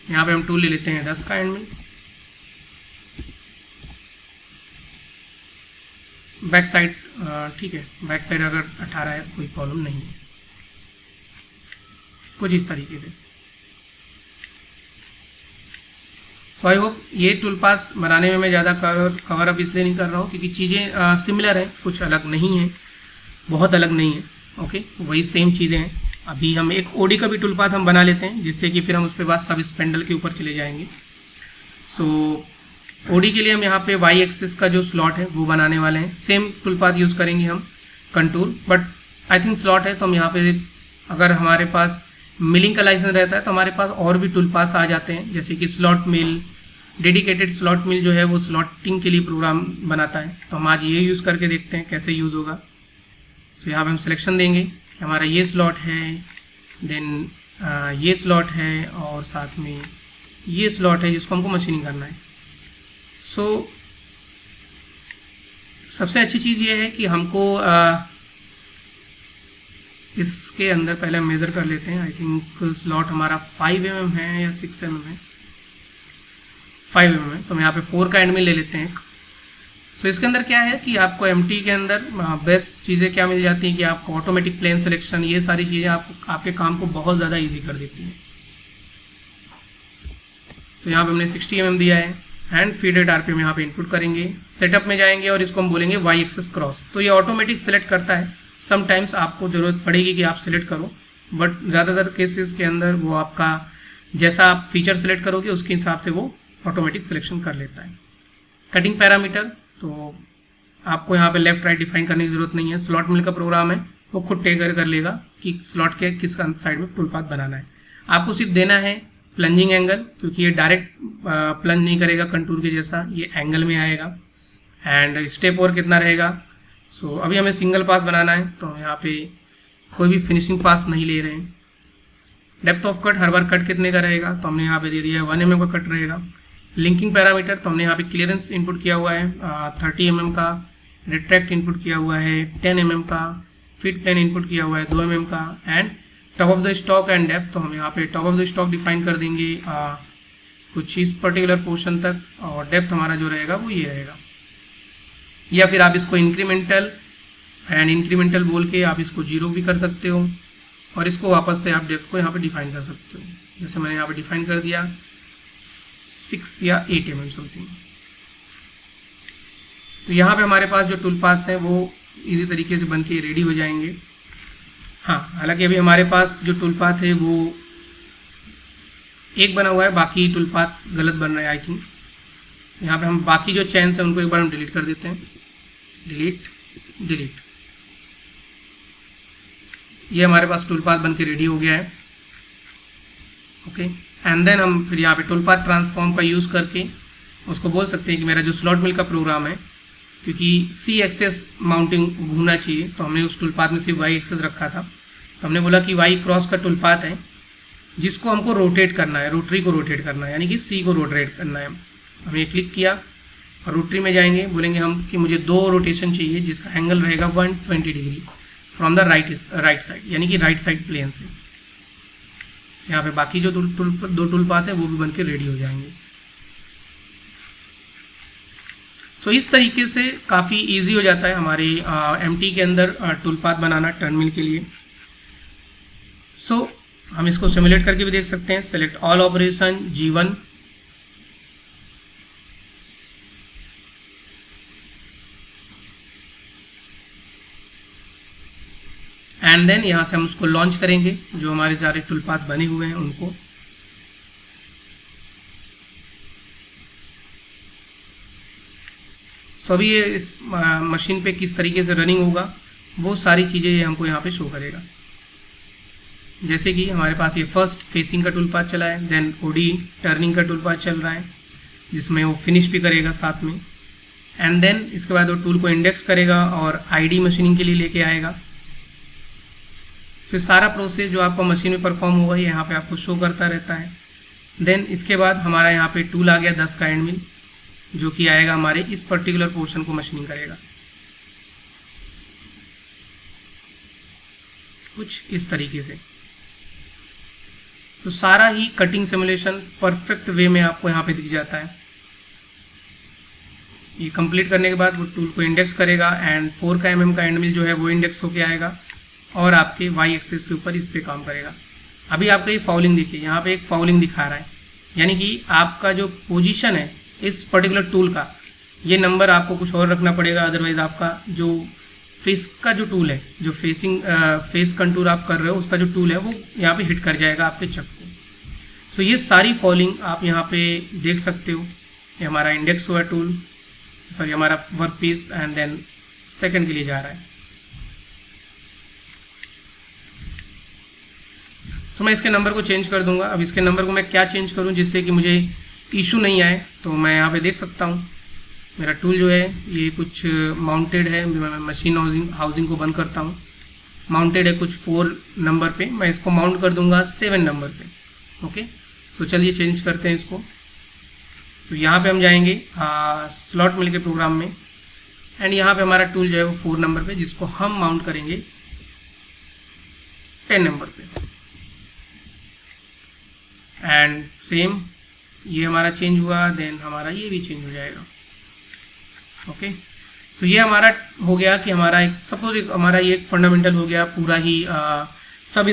यहाँ पे हम टूल ले लेते हैं 10 का एंड में। बैक साइड ठीक है, बैक साइड अगर 18 है तो कोई प्रॉब्लम नहीं है, कुछ इस तरीके से। सो आई होप ये टूल पास बनाने में मैं ज़्यादा कवर अप इसलिए नहीं कर रहा हूँ क्योंकि चीज़ें सिमिलर हैं, कुछ अलग नहीं है, बहुत अलग नहीं है। ओके, वही सेम चीज़ें हैं। अभी हम एक ओडी का भी टूल पाथ हम बना लेते हैं जिससे कि फिर हम उस पर बाद सब स्पेंडल के ऊपर चले जाएंगे। सो ओडी के लिए हम यहाँ पे वाई एक्सिस का जो स्लॉट है वो बनाने वाले हैं। सेम टूल पाथ यूज़ करेंगे हम contour, but I think slot है तो हम यहाँ पे अगर हमारे पास मिलिंग का लाइसेंस रहता है तो हमारे पास और भी टूल पाथ्स आ जाते हैं, जैसे कि स्लॉट मिल, डेडिकेटेड स्लॉट मिल जो है वो स्लॉटिंग के लिए प्रोग्राम बनाता है। तो हम आज ये यूज़ करके देखते हैं कैसे यूज़ होगा। सो यहाँ पे हम सिलेक्शन देंगे कि हमारा ये स्लॉट है, देन ये स्लॉट है, और साथ में ये स्लॉट है जिसको हमको मशीनिंग करना है। सो सबसे अच्छी चीज़ ये है कि हमको इसके अंदर पहले हम मेज़र कर लेते हैं। आई थिंक स्लॉट हमारा 5 mm है या 6 mm है, 5 mm है, तो हम यहाँ पे 4 का एंड में ले लेते हैं। सो इसके अंदर क्या है कि आपको एमटी के अंदर बेस्ट चीज़ें क्या मिल जाती हैं कि आपको ऑटोमेटिक प्लेन सिलेक्शन, ये सारी चीज़ें आपके काम को बहुत ज़्यादा ईजी कर देती हैं। सो यहाँ पे हमने 60 mm दिया है एंड फीड रेट आरपीएम यहाँ पे इनपुट करेंगे। सेटअप में जाएंगे और इसको हम बोलेंगे वाई एक्सेस क्रॉस, तो ये ऑटोमेटिक सेलेक्ट करता है। समटाइम्स आपको ज़रूरत पड़ेगी कि आप सिलेक्ट करो, बट ज़्यादातर केसेस के अंदर वो आपका जैसा आप फीचर सेलेक्ट करोगे उसके हिसाब से वो ऑटोमेटिक सिलेक्शन कर लेता है। कटिंग पैरामीटर, तो आपको यहाँ पे लेफ्ट राइट डिफाइन करने की ज़रूरत नहीं है। स्लॉट मिल का प्रोग्राम है, वो खुद टेक कर लेगा कि स्लॉट के किस साइड में टूल पाथ बनाना है। आपको सिर्फ देना है प्लंजिंग एंगल, क्योंकि ये डायरेक्ट प्लंज नहीं करेगा कंटूर के जैसा, ये एंगल में आएगा। एंड स्टेप और कितना रहेगा, सो अभी हमें सिंगल पास बनाना है तो यहाँ पे कोई भी फिनिशिंग पास नहीं ले रहे हैं। Depth of cut, her bar cut कितने का रहेगा, तो हमने यहाँ पे दे दिया है 1 mm का कट रहेगा। लिंकिंग पैरामीटर, तो हमने यहाँ पे क्लियरेंस इनपुट किया हुआ है 30 mm का, रिट्रैक्ट इनपुट किया हुआ है 10 mm का, फिट प्लेन इनपुट किया हुआ है 2 mm का, and top of the stock and depth, तो हम यहाँ पे top of the stock define कर देंगे कुछ इस पर्टिकुलर पोर्शन तक, और डेप्थ हमारा जो रहेगा वो ये रहेगा। या फिर आप इसको इंक्रीमेंटल एंड इंक्रीमेंटल बोल के आप इसको 0 भी कर सकते हो, और इसको वापस से आप डेप्थ को यहाँ पे डिफाइन कर सकते हो। जैसे मैंने यहाँ पे डिफाइन कर दिया 6 या 8 mm समथिंग। तो यहाँ पे हमारे पास जो टूल पाथ्स हैं वो इजी तरीके से बन के रेडी हो जाएंगे। हाँ, हालांकि अभी हमारे पास जो टूल पाथ है वो एक बना हुआ है, बाकी टूल पाथ गलत बन रहा है आई थिंक। यहाँ पे हम बाकी जो चेन्स हैं उनको एक बार हम डिलीट कर देते हैं, डिलीट। ये हमारे पास टूल पाथ बन के रेडी हो गया है। ओके, एंड देन हम फिर यहाँ पे टूल पाथ ट्रांसफॉर्म का यूज़ करके उसको बोल सकते हैं कि मेरा जो स्लॉट मिल का प्रोग्राम है, क्योंकि सी एक्सेस माउंटिंग घूमना चाहिए, तो हमने उस टूल पाथ में सिर्फ वाई एक्सेस रखा था, तो हमने बोला कि वाई क्रॉस का टूल पाथ है जिसको हमको रोटेट करना है, रोटरी को रोटेट करना है, यानी कि सी को रोटेट करना है। हम ये क्लिक किया और रोटरी में जाएंगे, बोलेंगे हम कि मुझे 2 रोटेशन चाहिए जिसका एंगल रहेगा 120 degree from the right side, यानी कि राइट साइड प्लेन से। यहाँ पे बाकी जो 2 टूल पाथ है वो भी बन के रेडी हो जाएंगे। सो इस तरीके से काफ़ी इजी हो जाता है हमारे एमटी के अंदर टूल पाथ बनाना टर्न मिल के लिए। सो हम इसको सिमुलेट करके भी देख सकते हैं। Select all operation G1, and then यहाँ से हम उसको लॉन्च करेंगे, जो हमारे सारे टूल पाथ बने हुए हैं उनको। सो अभी ये इस मशीन पे किस तरीके से रनिंग होगा वो सारी चीज़ें ये हमको यहाँ पे शो करेगा। जैसे कि हमारे पास ये फर्स्ट फेसिंग का टूल पाथ चला है, देन ओडी टर्निंग का टूल पाथ चल रहा है जिसमें वो फिनिश भी करेगा साथ में, एंड देन इसके बाद वो टूल को इंडेक्स करेगा और आईडी मशीनिंग के लिए लेके आएगा। सो सारा प्रोसेस जो आपका मशीन में परफॉर्म होगा ये यहाँ पे आपको शो करता रहता है। देन इसके बाद हमारा यहाँ पे टूल आ गया 10 का एंड मिल, जो कि आएगा हमारे इस पर्टिकुलर पोर्शन को मशीनिंग करेगा कुछ इस तरीके से। तो सारा ही कटिंग सिमुलेशन परफेक्ट वे में आपको यहाँ पे दिख जाता है। ये कंप्लीट करने के बाद वो टूल को इंडेक्स करेगा एंड 4 का mm का एंड मिल जो है वो इंडेक्स होके आएगा और आपके वाई एक्सिस के ऊपर इस पे काम करेगा। अभी आपका ये फाउलिंग देखिए, यहाँ पे एक फाउलिंग दिखा रहा है, यानी कि आपका जो पोजीशन है इस पर्टिकुलर टूल का, ये नंबर आपको कुछ और रखना पड़ेगा, अदरवाइज आपका जो फेस का जो टूल है, जो फेस कंटूर आप कर रहे हो उसका जो टूल है वो यहाँ पे हिट कर जाएगा आपके चक को। सो ये सारी फॉलिंग आप यहाँ पे देख सकते हो। ये हमारा इंडेक्स हुआ टूल, सॉरी हमारा work piece, and then second के लिए जा रहा है। सो मैं इसके नंबर को चेंज कर दूंगा। अब इसके नंबर को मैं क्या चेंज करूं जिससे कि मुझे इशू नहीं आए, तो मैं यहाँ पे देख सकता हूँ मेरा टूल जो है ये कुछ माउंटेड है। मैं मशीन हाउसिंग को बंद करता हूँ, माउंटेड है कुछ 4 नंबर पे, मैं इसको माउंट कर दूंगा 7 नंबर पे। ओके, सो चलिए चेंज करते हैं इसको। सो यहाँ पे हम जाएंगे स्लॉट मिल के प्रोग्राम में, एंड यहाँ पे हमारा टूल जो है वो 4 नंबर पे, जिसको हम माउंट करेंगे 10 नंबर पे। एंड सेम ये हमारा चेंज हुआ, देन हमारा ये भी चेंज हो जाएगा। ओके, सो ये हमारा हो गया कि हमारा एक सपोज हमारा ये एक फंडामेंटल हो गया पूरा ही सब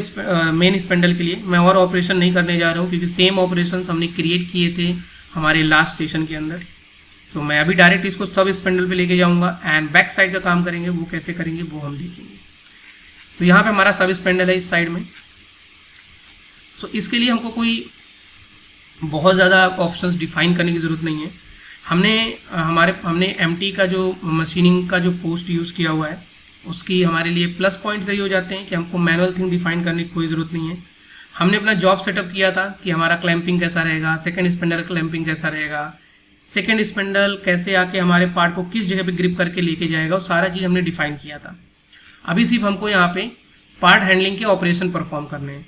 मेन स्पेंडल के लिए। मैं और ऑपरेशन नहीं करने जा रहा हूँ क्योंकि सेम ऑपरेशंस हमने क्रिएट किए थे हमारे लास्ट सेशन के अंदर। सो मैं अभी डायरेक्ट इसको सब स्पेंडल पे लेके जाऊंगा एंड बैक साइड का काम करेंगे, वो कैसे करेंगे वो हम देखेंगे। तो यहाँ पे हमारा सब स्पेंडल है इस साइड में। सो इसके लिए हमको कोई बहुत ज़्यादा ऑप्शंस डिफाइन करने की ज़रूरत नहीं है। हमने एमटी का जो मशीनिंग का जो पोस्ट यूज़ किया हुआ है उसकी हमारे लिए प्लस पॉइंट सही हो जाते हैं कि हमको मैनुअल थिंग डिफाइन करने की कोई ज़रूरत नहीं है। हमने अपना जॉब सेटअप किया था कि हमारा क्लैंपिंग कैसा रहेगा, सेकंड स्पेंडल क्लैंपिंग कैसा रहेगा, सेकंड स्पेंडल कैसे आके हमारे पार्ट को किस जगह पे ग्रिप करके लेके जाएगा, वो सारा चीज़ हमने डिफाइन किया था। अभी सिर्फ हमको यहाँ पे पार्ट हैंडलिंग के ऑपरेशन परफॉर्म करने हैं।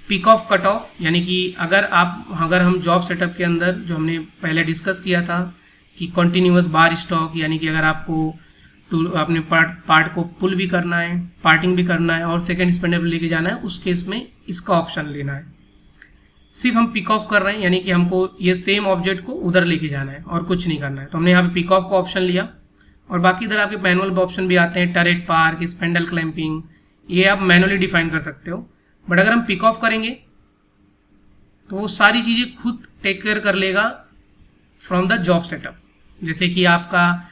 पिक ऑफ कट ऑफ, यानी कि अगर हम जॉब सेटअप के अंदर जो हमने पहले डिस्कस किया था कि कॉन्टिन्यूअस बार स्टॉक, यानी कि अगर आपको अपने पार्ट को पुल भी करना है, पार्टिंग भी करना है और सेकंड स्पेंडल पे लेके जाना है, उस केस में इसका ऑप्शन लेना है। सिर्फ हम पिक ऑफ कर रहे हैं, यानी कि हमको ये सेम ऑब्जेक्ट को उधर लेके जाना है और कुछ नहीं करना है। तो हमने यहाँ पे पिक ऑफ का ऑप्शन लिया और बाकी इधर आपके मैनुअल ऑप्शन भी आते हैं, टरेट पार्क, स्पेंडल क्लैंपिंग, ये आप मैनुअली डिफाइन कर सकते हो। बट अगर हम पिक ऑफ करेंगे तो वो सारी चीज़ें खुद टेक केयर कर लेगा फ्रॉम द जॉब सेटअप। जैसे कि आपका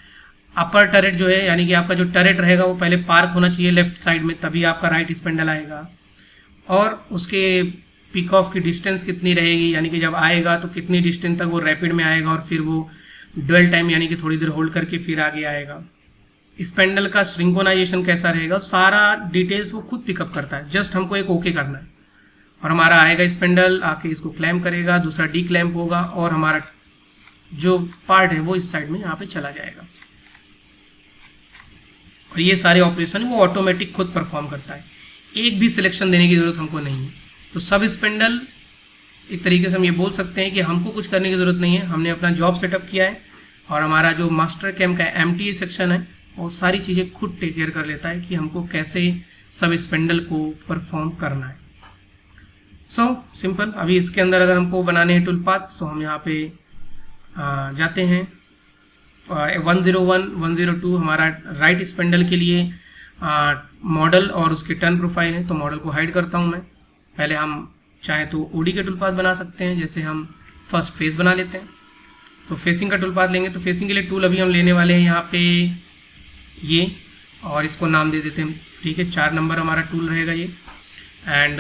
अपर टरेट जो है, यानी कि आपका जो टरेट रहेगा वो पहले पार्क होना चाहिए लेफ्ट साइड में, तभी आपका राइट स्पेंडल आएगा। और उसके पिक ऑफ की डिस्टेंस कितनी रहेगी, यानी कि जब आएगा तो कितनी डिस्टेंस तक वो रैपिड में आएगा और फिर वो ड्वेल टाइम यानी कि थोड़ी देर होल्ड करके फिर आगे आएगा। स्पेंडल का श्रिंकोनाइजेशन कैसा रहेगा, सारा डिटेल्स वो खुद पिकअप करता है। जस्ट हमको एक ओके करना है और हमारा आएगा स्पेंडल, आके इसको क्लैम्प करेगा, दूसरा डी क्लैम्प होगा और हमारा जो पार्ट है वो इस साइड में यहाँ पे चला जाएगा। और ये सारे ऑपरेशन वो ऑटोमेटिक खुद परफॉर्म करता है, एक भी सिलेक्शन देने की ज़रूरत हमको नहीं है। तो सब स्पेंडल एक तरीके से हम ये बोल सकते हैं कि हमको कुछ करने की ज़रूरत नहीं है। हमने अपना जॉब सेटअप किया है और हमारा जो मास्टर कैम का एमटी सेक्शन है वो सारी चीज़ें खुद टेक केयर कर लेता है कि हमको कैसे सब स्पेंडल को परफॉर्म करना है। So simple. अभी इसके अंदर अगर हमको बनाने हैं टूल पाथ, सो हम यहाँ पे जाते हैं 101, 102 हमारा राइट स्पेंडल के लिए मॉडल और उसके टर्न प्रोफाइल है। तो मॉडल को हाइड करता हूँ मैं। पहले हम चाहे तो ओडी के टूल पाथ बना सकते हैं, जैसे हम फर्स्ट फेस बना लेते हैं। तो फेसिंग का टूल पाथ लेंगे, तो फेसिंग के लिए टूल अभी हम लेने वाले हैं यहाँ पे ये, और इसको नाम दे देते हैं, ठीक है, 4 नंबर हमारा टूल रहेगा ये। एंड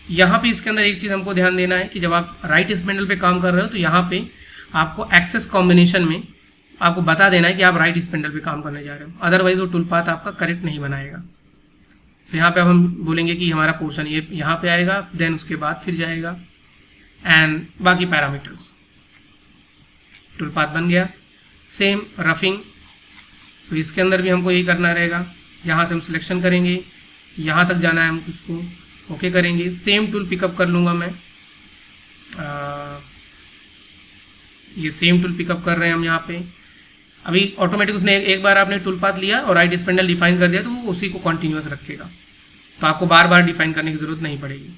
यहाँ पे इसके अंदर एक चीज़ हमको ध्यान देना है कि जब आप राइट स्पेंडल पे काम कर रहे हो तो यहाँ पे आपको एक्सेस कॉम्बिनेशन में आपको बता देना है कि आप राइट स्पेंडल पे काम करने जा रहे हो, अदरवाइज वो टूल पाथ आपका करेक्ट नहीं बनाएगा। सो यहाँ पे अब हम बोलेंगे कि हमारा पोर्शन ये यहाँ पे आएगा, देन उसके बाद फिर जाएगा एंड बाकी पैरामीटर्स। टूल पाथ बन गया। सेम रफिंग, सो इसके अंदर भी हमको यही करना रहेगा। यहाँ से हम सिलेक्शन करेंगे, यहाँ तक जाना है, हम उसको ओके करेंगे। सेम टूल पिकअप कर लूँगा मैं, ये सेम टूल पिकअप कर रहे हैं हम यहाँ पे। अभी ऑटोमेटिक उसने एक बार आपने टूल पाथ लिया और राइट स्पेंडल डिफाइन कर दिया तो वो उसी को कॉन्टिन्यूस रखेगा, तो आपको बार बार डिफाइन करने की ज़रूरत नहीं पड़ेगी।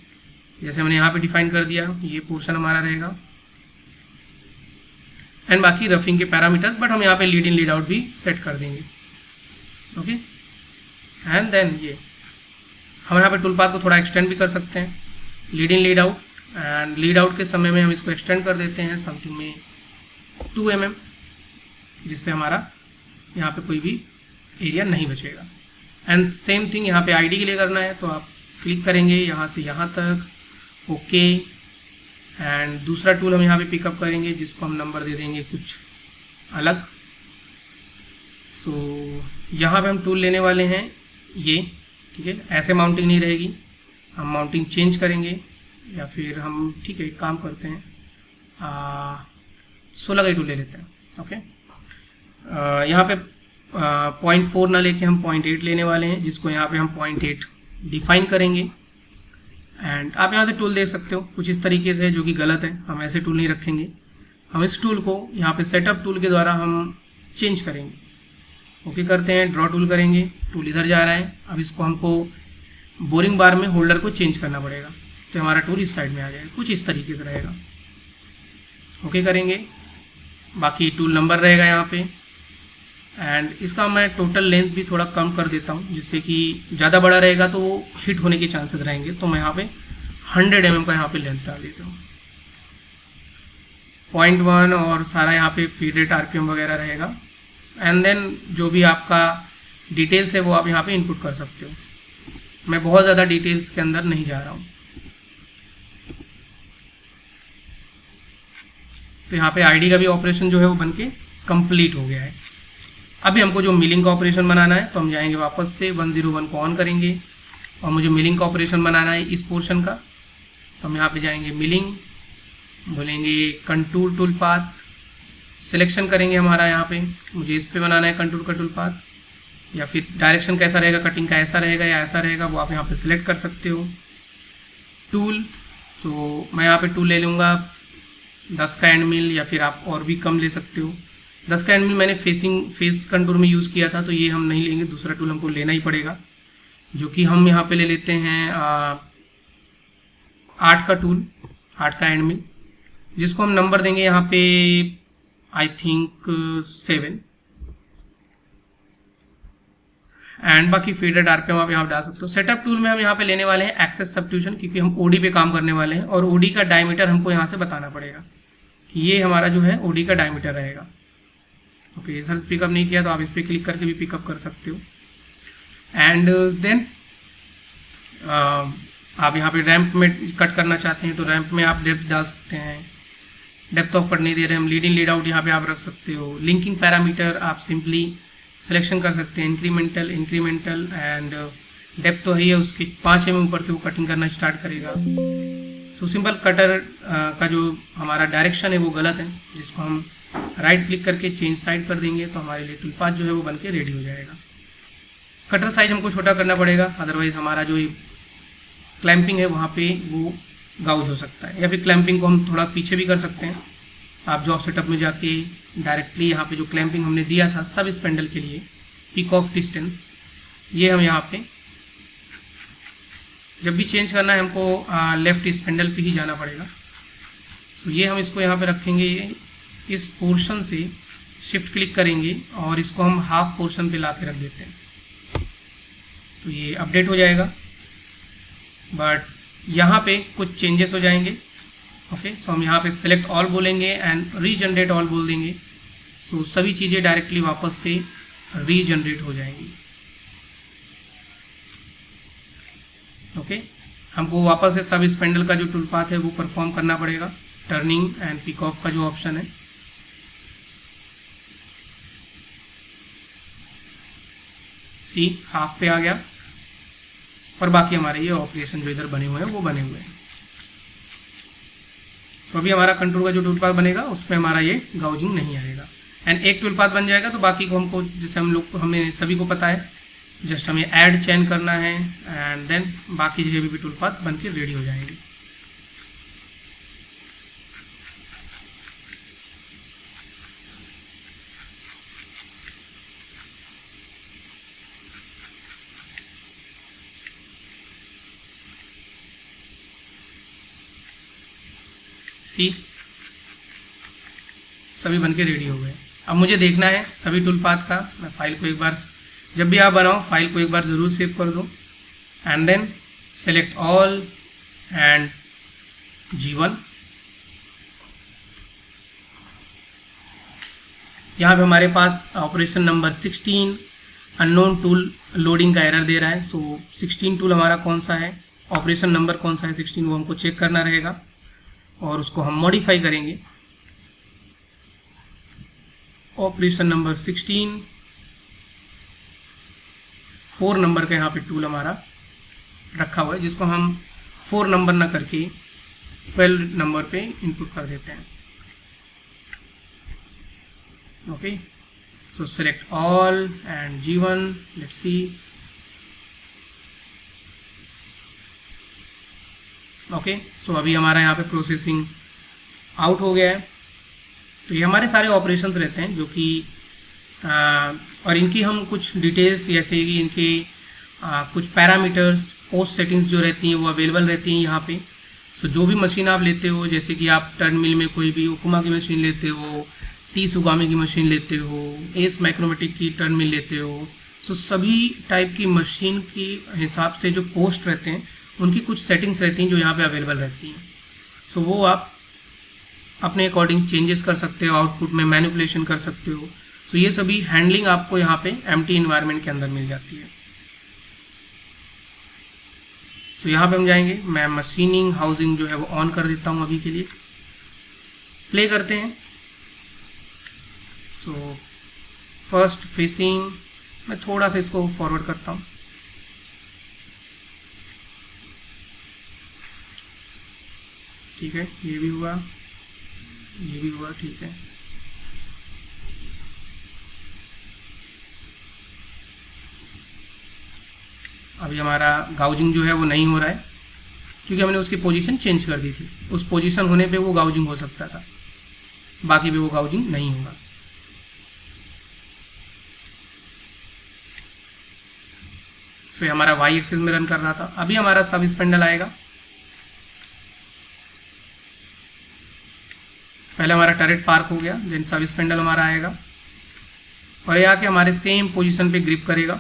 जैसे हमने यहाँ पे डिफाइन कर दिया, ये पोर्शन हमारा रहेगा एंड बाकी रफिंग के पैरामीटर, बट हम यहाँ पे लीड इन लीड आउट भी सेट कर देंगे। ओके, एंड देन ये हम यहाँ पे टूल पाथ को थोड़ा एक्सटेंड भी कर सकते हैं, lead in lead out. And lead out के समय में हम इसको एक्सटेंड कर देते हैं समथिंग में 2 mm, जिससे हमारा यहाँ पे कोई भी एरिया नहीं बचेगा। एंड सेम थिंग यहाँ पे आईडी के लिए करना है, तो आप क्लिक करेंगे यहाँ से यहाँ तक, ओके। एंड दूसरा टूल हम यहाँ पे पिकअप करेंगे जिसको हम नंबर दे देंगे कुछ अलग। सो यहाँ पे हम टूल लेने वाले हैं ये, ठीक है, ऐसे माउंटिंग नहीं रहेगी, हम माउंटिंग चेंज करेंगे या फिर हम, ठीक है, एक काम करते हैं 16 का टूल ले लेते हैं। ओके, यहाँ पे 0.4 ना लेके हम 0.8 लेने वाले हैं, जिसको यहाँ पे हम 0.8 डिफाइन करेंगे। एंड आप यहाँ से टूल देख सकते हो कुछ इस तरीके से, जो कि गलत है, हम ऐसे टूल नहीं रखेंगे। हम इस टूल को यहाँ पे सेटअप टूल के द्वारा हम चेंज करेंगे। ओके करते हैं, ड्रॉ टूल करेंगे, टूल इधर जा रहा है। अब इसको हमको बोरिंग बार में होल्डर को चेंज करना पड़ेगा, तो हमारा टूल इस साइड में आ जाएगा, कुछ इस तरीके से रहेगा। ओके करेंगे, बाकी टूल नंबर रहेगा यहाँ पे, एंड इसका मैं टोटल लेंथ भी थोड़ा कम कर देता हूँ, जिससे कि ज़्यादा बड़ा रहेगा तो हिट होने के चांसेस रहेंगे। तो मैं यहाँ पे 100 mm का यहाँ पे लेंथ डाल देता हूँ। 0.1 और सारा यहाँ पे फीड रेट RPM वगैरह रहेगा, एंड देन जो भी आपका डिटेल्स है वो आप यहाँ पे इनपुट कर सकते हो। मैं बहुत ज़्यादा डिटेल्स के अंदर नहीं जा रहा हूँ। तो यहाँ पे आईडी का भी ऑपरेशन जो है वो बनके कंप्लीट हो गया है। अभी हमको जो मिलिंग का ऑपरेशन बनाना है, तो हम जाएंगे वापस से 101 को ऑन करेंगे, और मुझे मिलिंग का ऑपरेशन बनाना है इस पोर्शन का। तो हम यहाँ पे जाएंगे मिलिंग, बोलेंगे कंटूर टूल पाथ, सिलेक्शन करेंगे हमारा यहाँ पे, मुझे इस पे बनाना है कंटूर का टूल पाथ, या फिर डायरेक्शन कैसा रहेगा, कटिंग का ऐसा रहेगा या ऐसा रहेगा, वो आप यहाँ पे सिलेक्ट कर सकते हो। टूल, तो मैं यहाँ पे टूल ले लूँगा 10 का एंड मिल, या फिर आप और भी कम ले सकते हो। 10 का एंड मिल मैंने फेस कंटूर में यूज़ किया था, तो ये हम नहीं लेंगे, दूसरा टूल हमको लेना ही पड़ेगा, जो कि हम यहाँ पे ले लेते हैं 8 का टूल, 8 का एंड मिल, जिसको हम नंबर देंगे यहाँ पे आई थिंक 7, एंड बाकी फीडेड RPM आप यहाँ डाल सकते हो। सेटअप टूल में हम यहाँ पे लेने वाले हैं एक्सेस सब्स्टिट्यूशन, क्योंकि हम OD पे काम करने वाले हैं, और OD का डायमीटर हमको यहाँ से बताना पड़ेगा कि ये हमारा जो है OD का डायमीटर रहेगा। ओके, सर पिकअप नहीं किया तो आप इस पर क्लिक करके भी पिकअप कर सकते हो। एंड देन आप यहाँ पे रैंप में कट करना चाहते हैं तो रैंप में आप डेप्थ डाल सकते हैं, डेप्थ ऑफ कट नहीं दे रहे हम, लीड इन लीड आउट यहाँ पे आप रख सकते हो। लिंकिंग पैरामीटर आप सिंपली सिलेक्शन कर सकते हैं, इंक्रीमेंटल एंड डेप्थ तो है उसकी 5 mm ऊपर से वो कटिंग करना स्टार्ट करेगा। सो सिंपल कटर का जो हमारा डायरेक्शन है वो गलत है, जिसको हम राइट क्लिक करके चेंज साइड कर देंगे, तो हमारे लिए टूल पाथ जो है वो बन के रेडी हो जाएगा। कटर साइज हमको छोटा करना पड़ेगा, अदरवाइज हमारा जो क्लैंपिंग है वहाँ पे वो गाउज हो सकता है, या फिर क्लैंपिंग को हम थोड़ा पीछे भी कर सकते हैं। आप जॉब सेटअप में जाके डायरेक्टली यहाँ पे जो क्लैंपिंग हमने दिया था सब स्पेंडल के लिए, पिक ऑफ डिस्टेंस, ये हम यहाँ पे जब भी चेंज करना है हमको लेफ्ट स्पेंडल पे ही जाना पड़ेगा। सो ये हम इसको यहाँ पे रखेंगे, इस पोर्शन से शिफ्ट क्लिक करेंगे और इसको हम हाफ पोर्शन पे ला के रख देते हैं, तो ये अपडेट हो जाएगा। बट यहाँ पे कुछ चेंजेस हो जाएंगे। ओके, सो हम यहाँ पे सेलेक्ट ऑल बोलेंगे एंड रीजनरेट ऑल बोल देंगे, सो सभी चीज़ें डायरेक्टली वापस से रीजनरेट हो जाएंगी। ओके, हमको वापस से सब स्पेंडल का जो टूल पाथ है वो परफॉर्म करना पड़ेगा। टर्निंग एंड पिक ऑफ का जो ऑप्शन है, सी हाफ पे आ गया, और बाकी हमारे ये ऑपरेशन जो इधर बने हुए हैं वो बने हुए हैं। तो अभी हमारा कंटूर का जो टूल पाथ बनेगा उस पर हमारा ये गाउजिंग नहीं आएगा, एंड एक टूल पाथ बन जाएगा। तो बाकी को हमको, जैसे हमें सभी को पता है, जस्ट हमें ऐड चेन करना है, एंड देन बाकी जगह भी टूल पाथ बन के रेडी हो जाएंगे। सी सभी बनके रेडी हो गए। अब मुझे देखना है सभी टूल पाथ का, मैं फाइल को एक बार, जब भी आप बनाओ फाइल को एक बार ज़रूर सेव कर दो, and then select all and G1। यहाँ पे हमारे पास operation number 16 unknown tool loading का एरर दे रहा है। सो 16 टूल हमारा कौन सा है, ऑपरेशन नंबर कौन सा है 16, वो हमको चेक करना रहेगा और उसको हम मॉडिफाई करेंगे। ऑपरेशन नंबर 16 4 नंबर का यहाँ पे टूल हमारा रखा हुआ है, जिसको हम 4 नंबर ना करके 12 नंबर पे इनपुट कर देते हैं। Okay, so select all and G1, let's see. Okay, so अभी हमारा यहाँ पे प्रोसेसिंग आउट हो गया है। तो ये हमारे सारे ऑपरेशंस रहते हैं जो कि और इनकी हम कुछ डिटेल्स जैसे कि इनके कुछ पैरामीटर्स पोस्ट सेटिंग्स जो रहती हैं वो अवेलेबल रहती हैं यहाँ पे। सो जो भी मशीन आप लेते हो, जैसे कि आप टर्न मिल में कोई भी ओकुमा की मशीन लेते हो, टी सुगामी की मशीन लेते हो, एस माइक्रोमेटिक की टर्न मिल लेते हो, सो सभी टाइप की मशीन के हिसाब से जो पोस्ट रहते हैं उनकी कुछ सेटिंग्स रहती हैं जो यहाँ पे अवेलेबल रहती हैं। सो वो आप अपने अकॉर्डिंग चेंजेस कर सकते हो, आउटपुट में मैनिपुलेशन कर सकते हो। सो ये सभी हैंडलिंग आपको यहाँ पे एम्प्टी इन्वायरमेंट के अंदर मिल जाती है। सो यहाँ पे हम जाएंगे, मैं मशीनिंग हाउसिंग जो है वो ऑन कर देता हूँ अभी के लिए, प्ले करते हैं। सो फर्स्ट फेसिंग मैं थोड़ा सा इसको फॉरवर्ड करता हूँ। ठीक है, ये भी हुआ, ये भी हुआ, ठीक है। अभी हमारा गाउजिंग जो है वो नहीं हो रहा है क्योंकि हमने उसकी पोजीशन चेंज कर दी थी। उस पोजीशन होने पे वो गाउजिंग हो सकता था, बाकी पे वो गाउजिंग नहीं होगा। सो ये हमारा वाई एक्सिस में रन कर रहा था। अभी हमारा सब स्पेंडल आएगा। पहले हमारा टरेट पार्क हो गया, देन सब स्पेंडल हमारा आएगा और ये आके हमारे सेम पोजीशन पे ग्रिप करेगा,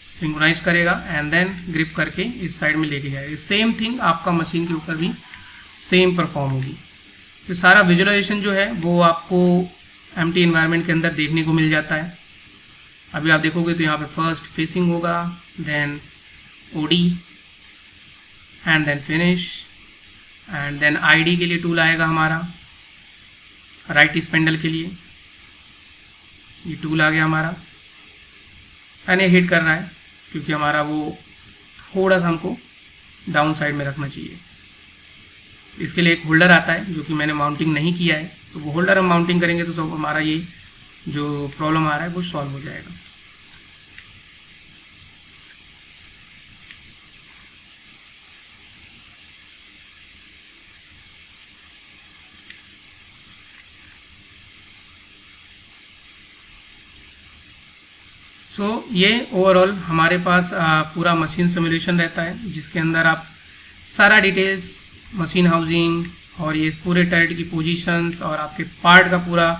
सिंक्रोनाइज करेगा एंड देन ग्रिप करके इस साइड में लेके जाएगा। सेम थिंग आपका मशीन के ऊपर भी सेम परफॉर्म होगी। तो सारा विजुअलाइजेशन जो है वो आपको एम्प्टी इन्वायरमेंट के अंदर देखने को मिल जाता है। अभी आप देखोगे तो यहाँ पे फर्स्ट फेसिंग होगा, then OD and then finish and then ID के लिए टूल आएगा हमारा, राइट स्पेंडल के लिए ये टूल आ गया हमारा। एंड ये हिट कर रहा है क्योंकि हमारा वो थोड़ा सा हमको डाउन साइड में रखना चाहिए। इसके लिए एक होल्डर आता है जो कि मैंने माउंटिंग नहीं किया है। सो वो होल्डर हम माउंटिंग करेंगे तो सब हमारा ये जो प्रॉब्लम आ रहा है वो सॉल्व हो जाएगा। सो ये ओवरऑल हमारे पास पूरा मशीन सिमुलेशन रहता है जिसके अंदर आप सारा डिटेल्स मशीन हाउसिंग और ये पूरे टर्रेट की पोजीशंस और आपके पार्ट का पूरा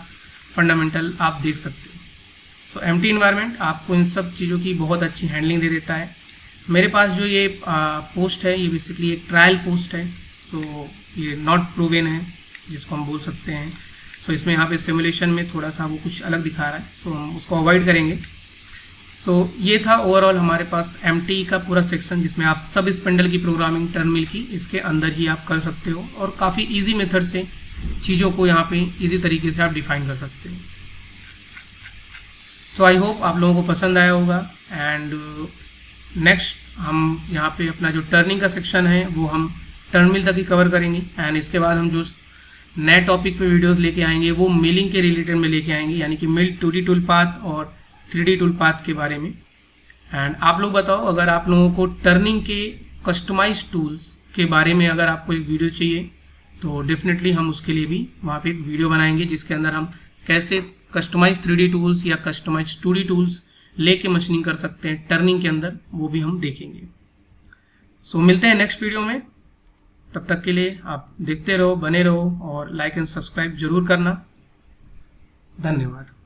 फंडामेंटल आप देख सकते हो। सो एम्प्टी इन्वायरमेंट आपको इन सब चीज़ों की बहुत अच्छी हैंडलिंग दे देता है। मेरे पास जो ये पोस्ट है ये बेसिकली एक ट्रायल पोस्ट है। सो ये नॉट प्रूवन है जिसको हम बोल सकते हैं। सो इसमें यहाँ पे सिमुलेशन में थोड़ा सा वो कुछ अलग दिखा रहा है, सो हम उसको अवॉइड करेंगे। सो ये था ओवरऑल हमारे पास एम्प्टी का पूरा सेक्शन जिसमें आप सब स्पेंडल की प्रोग्रामिंग टर्न मिल की इसके अंदर ही आप कर सकते हो और काफ़ी इजी मेथड से चीज़ों को यहाँ पे इजी तरीके से आप डिफाइन कर सकते हो। सो आई होप आप लोगों को पसंद आया होगा एंड नेक्स्ट हम यहाँ पे अपना जो टर्निंग का सेक्शन है वो हम टर्न मिल तक ही कवर करेंगे एंड इसके बाद हम जो नए टॉपिक पे वीडियोस लेके आएंगे वो मिलिंग के रिलेटेड में लेके आएंगे, यानी कि मिल 2D टूल पाथ और 3D टूल पाथ के बारे में। एंड आप लोग बताओ अगर आप लोगों को टर्निंग के कस्टमाइज टूल्स के बारे में अगर आपको एक वीडियो चाहिए तो डेफिनेटली हम उसके लिए भी वहाँ पे एक वीडियो बनाएंगे जिसके अंदर हम कैसे कस्टमाइज 3D टूल्स या कस्टमाइज 2D टूल्स लेके मशीनिंग कर सकते हैं टर्निंग के अंदर, वो भी हम देखेंगे। सो मिलते हैं नेक्स्ट वीडियो में, तब तक के लिए आप देखते रहो, बने रहो और लाइक एंड सब्सक्राइब जरूर करना। धन्यवाद।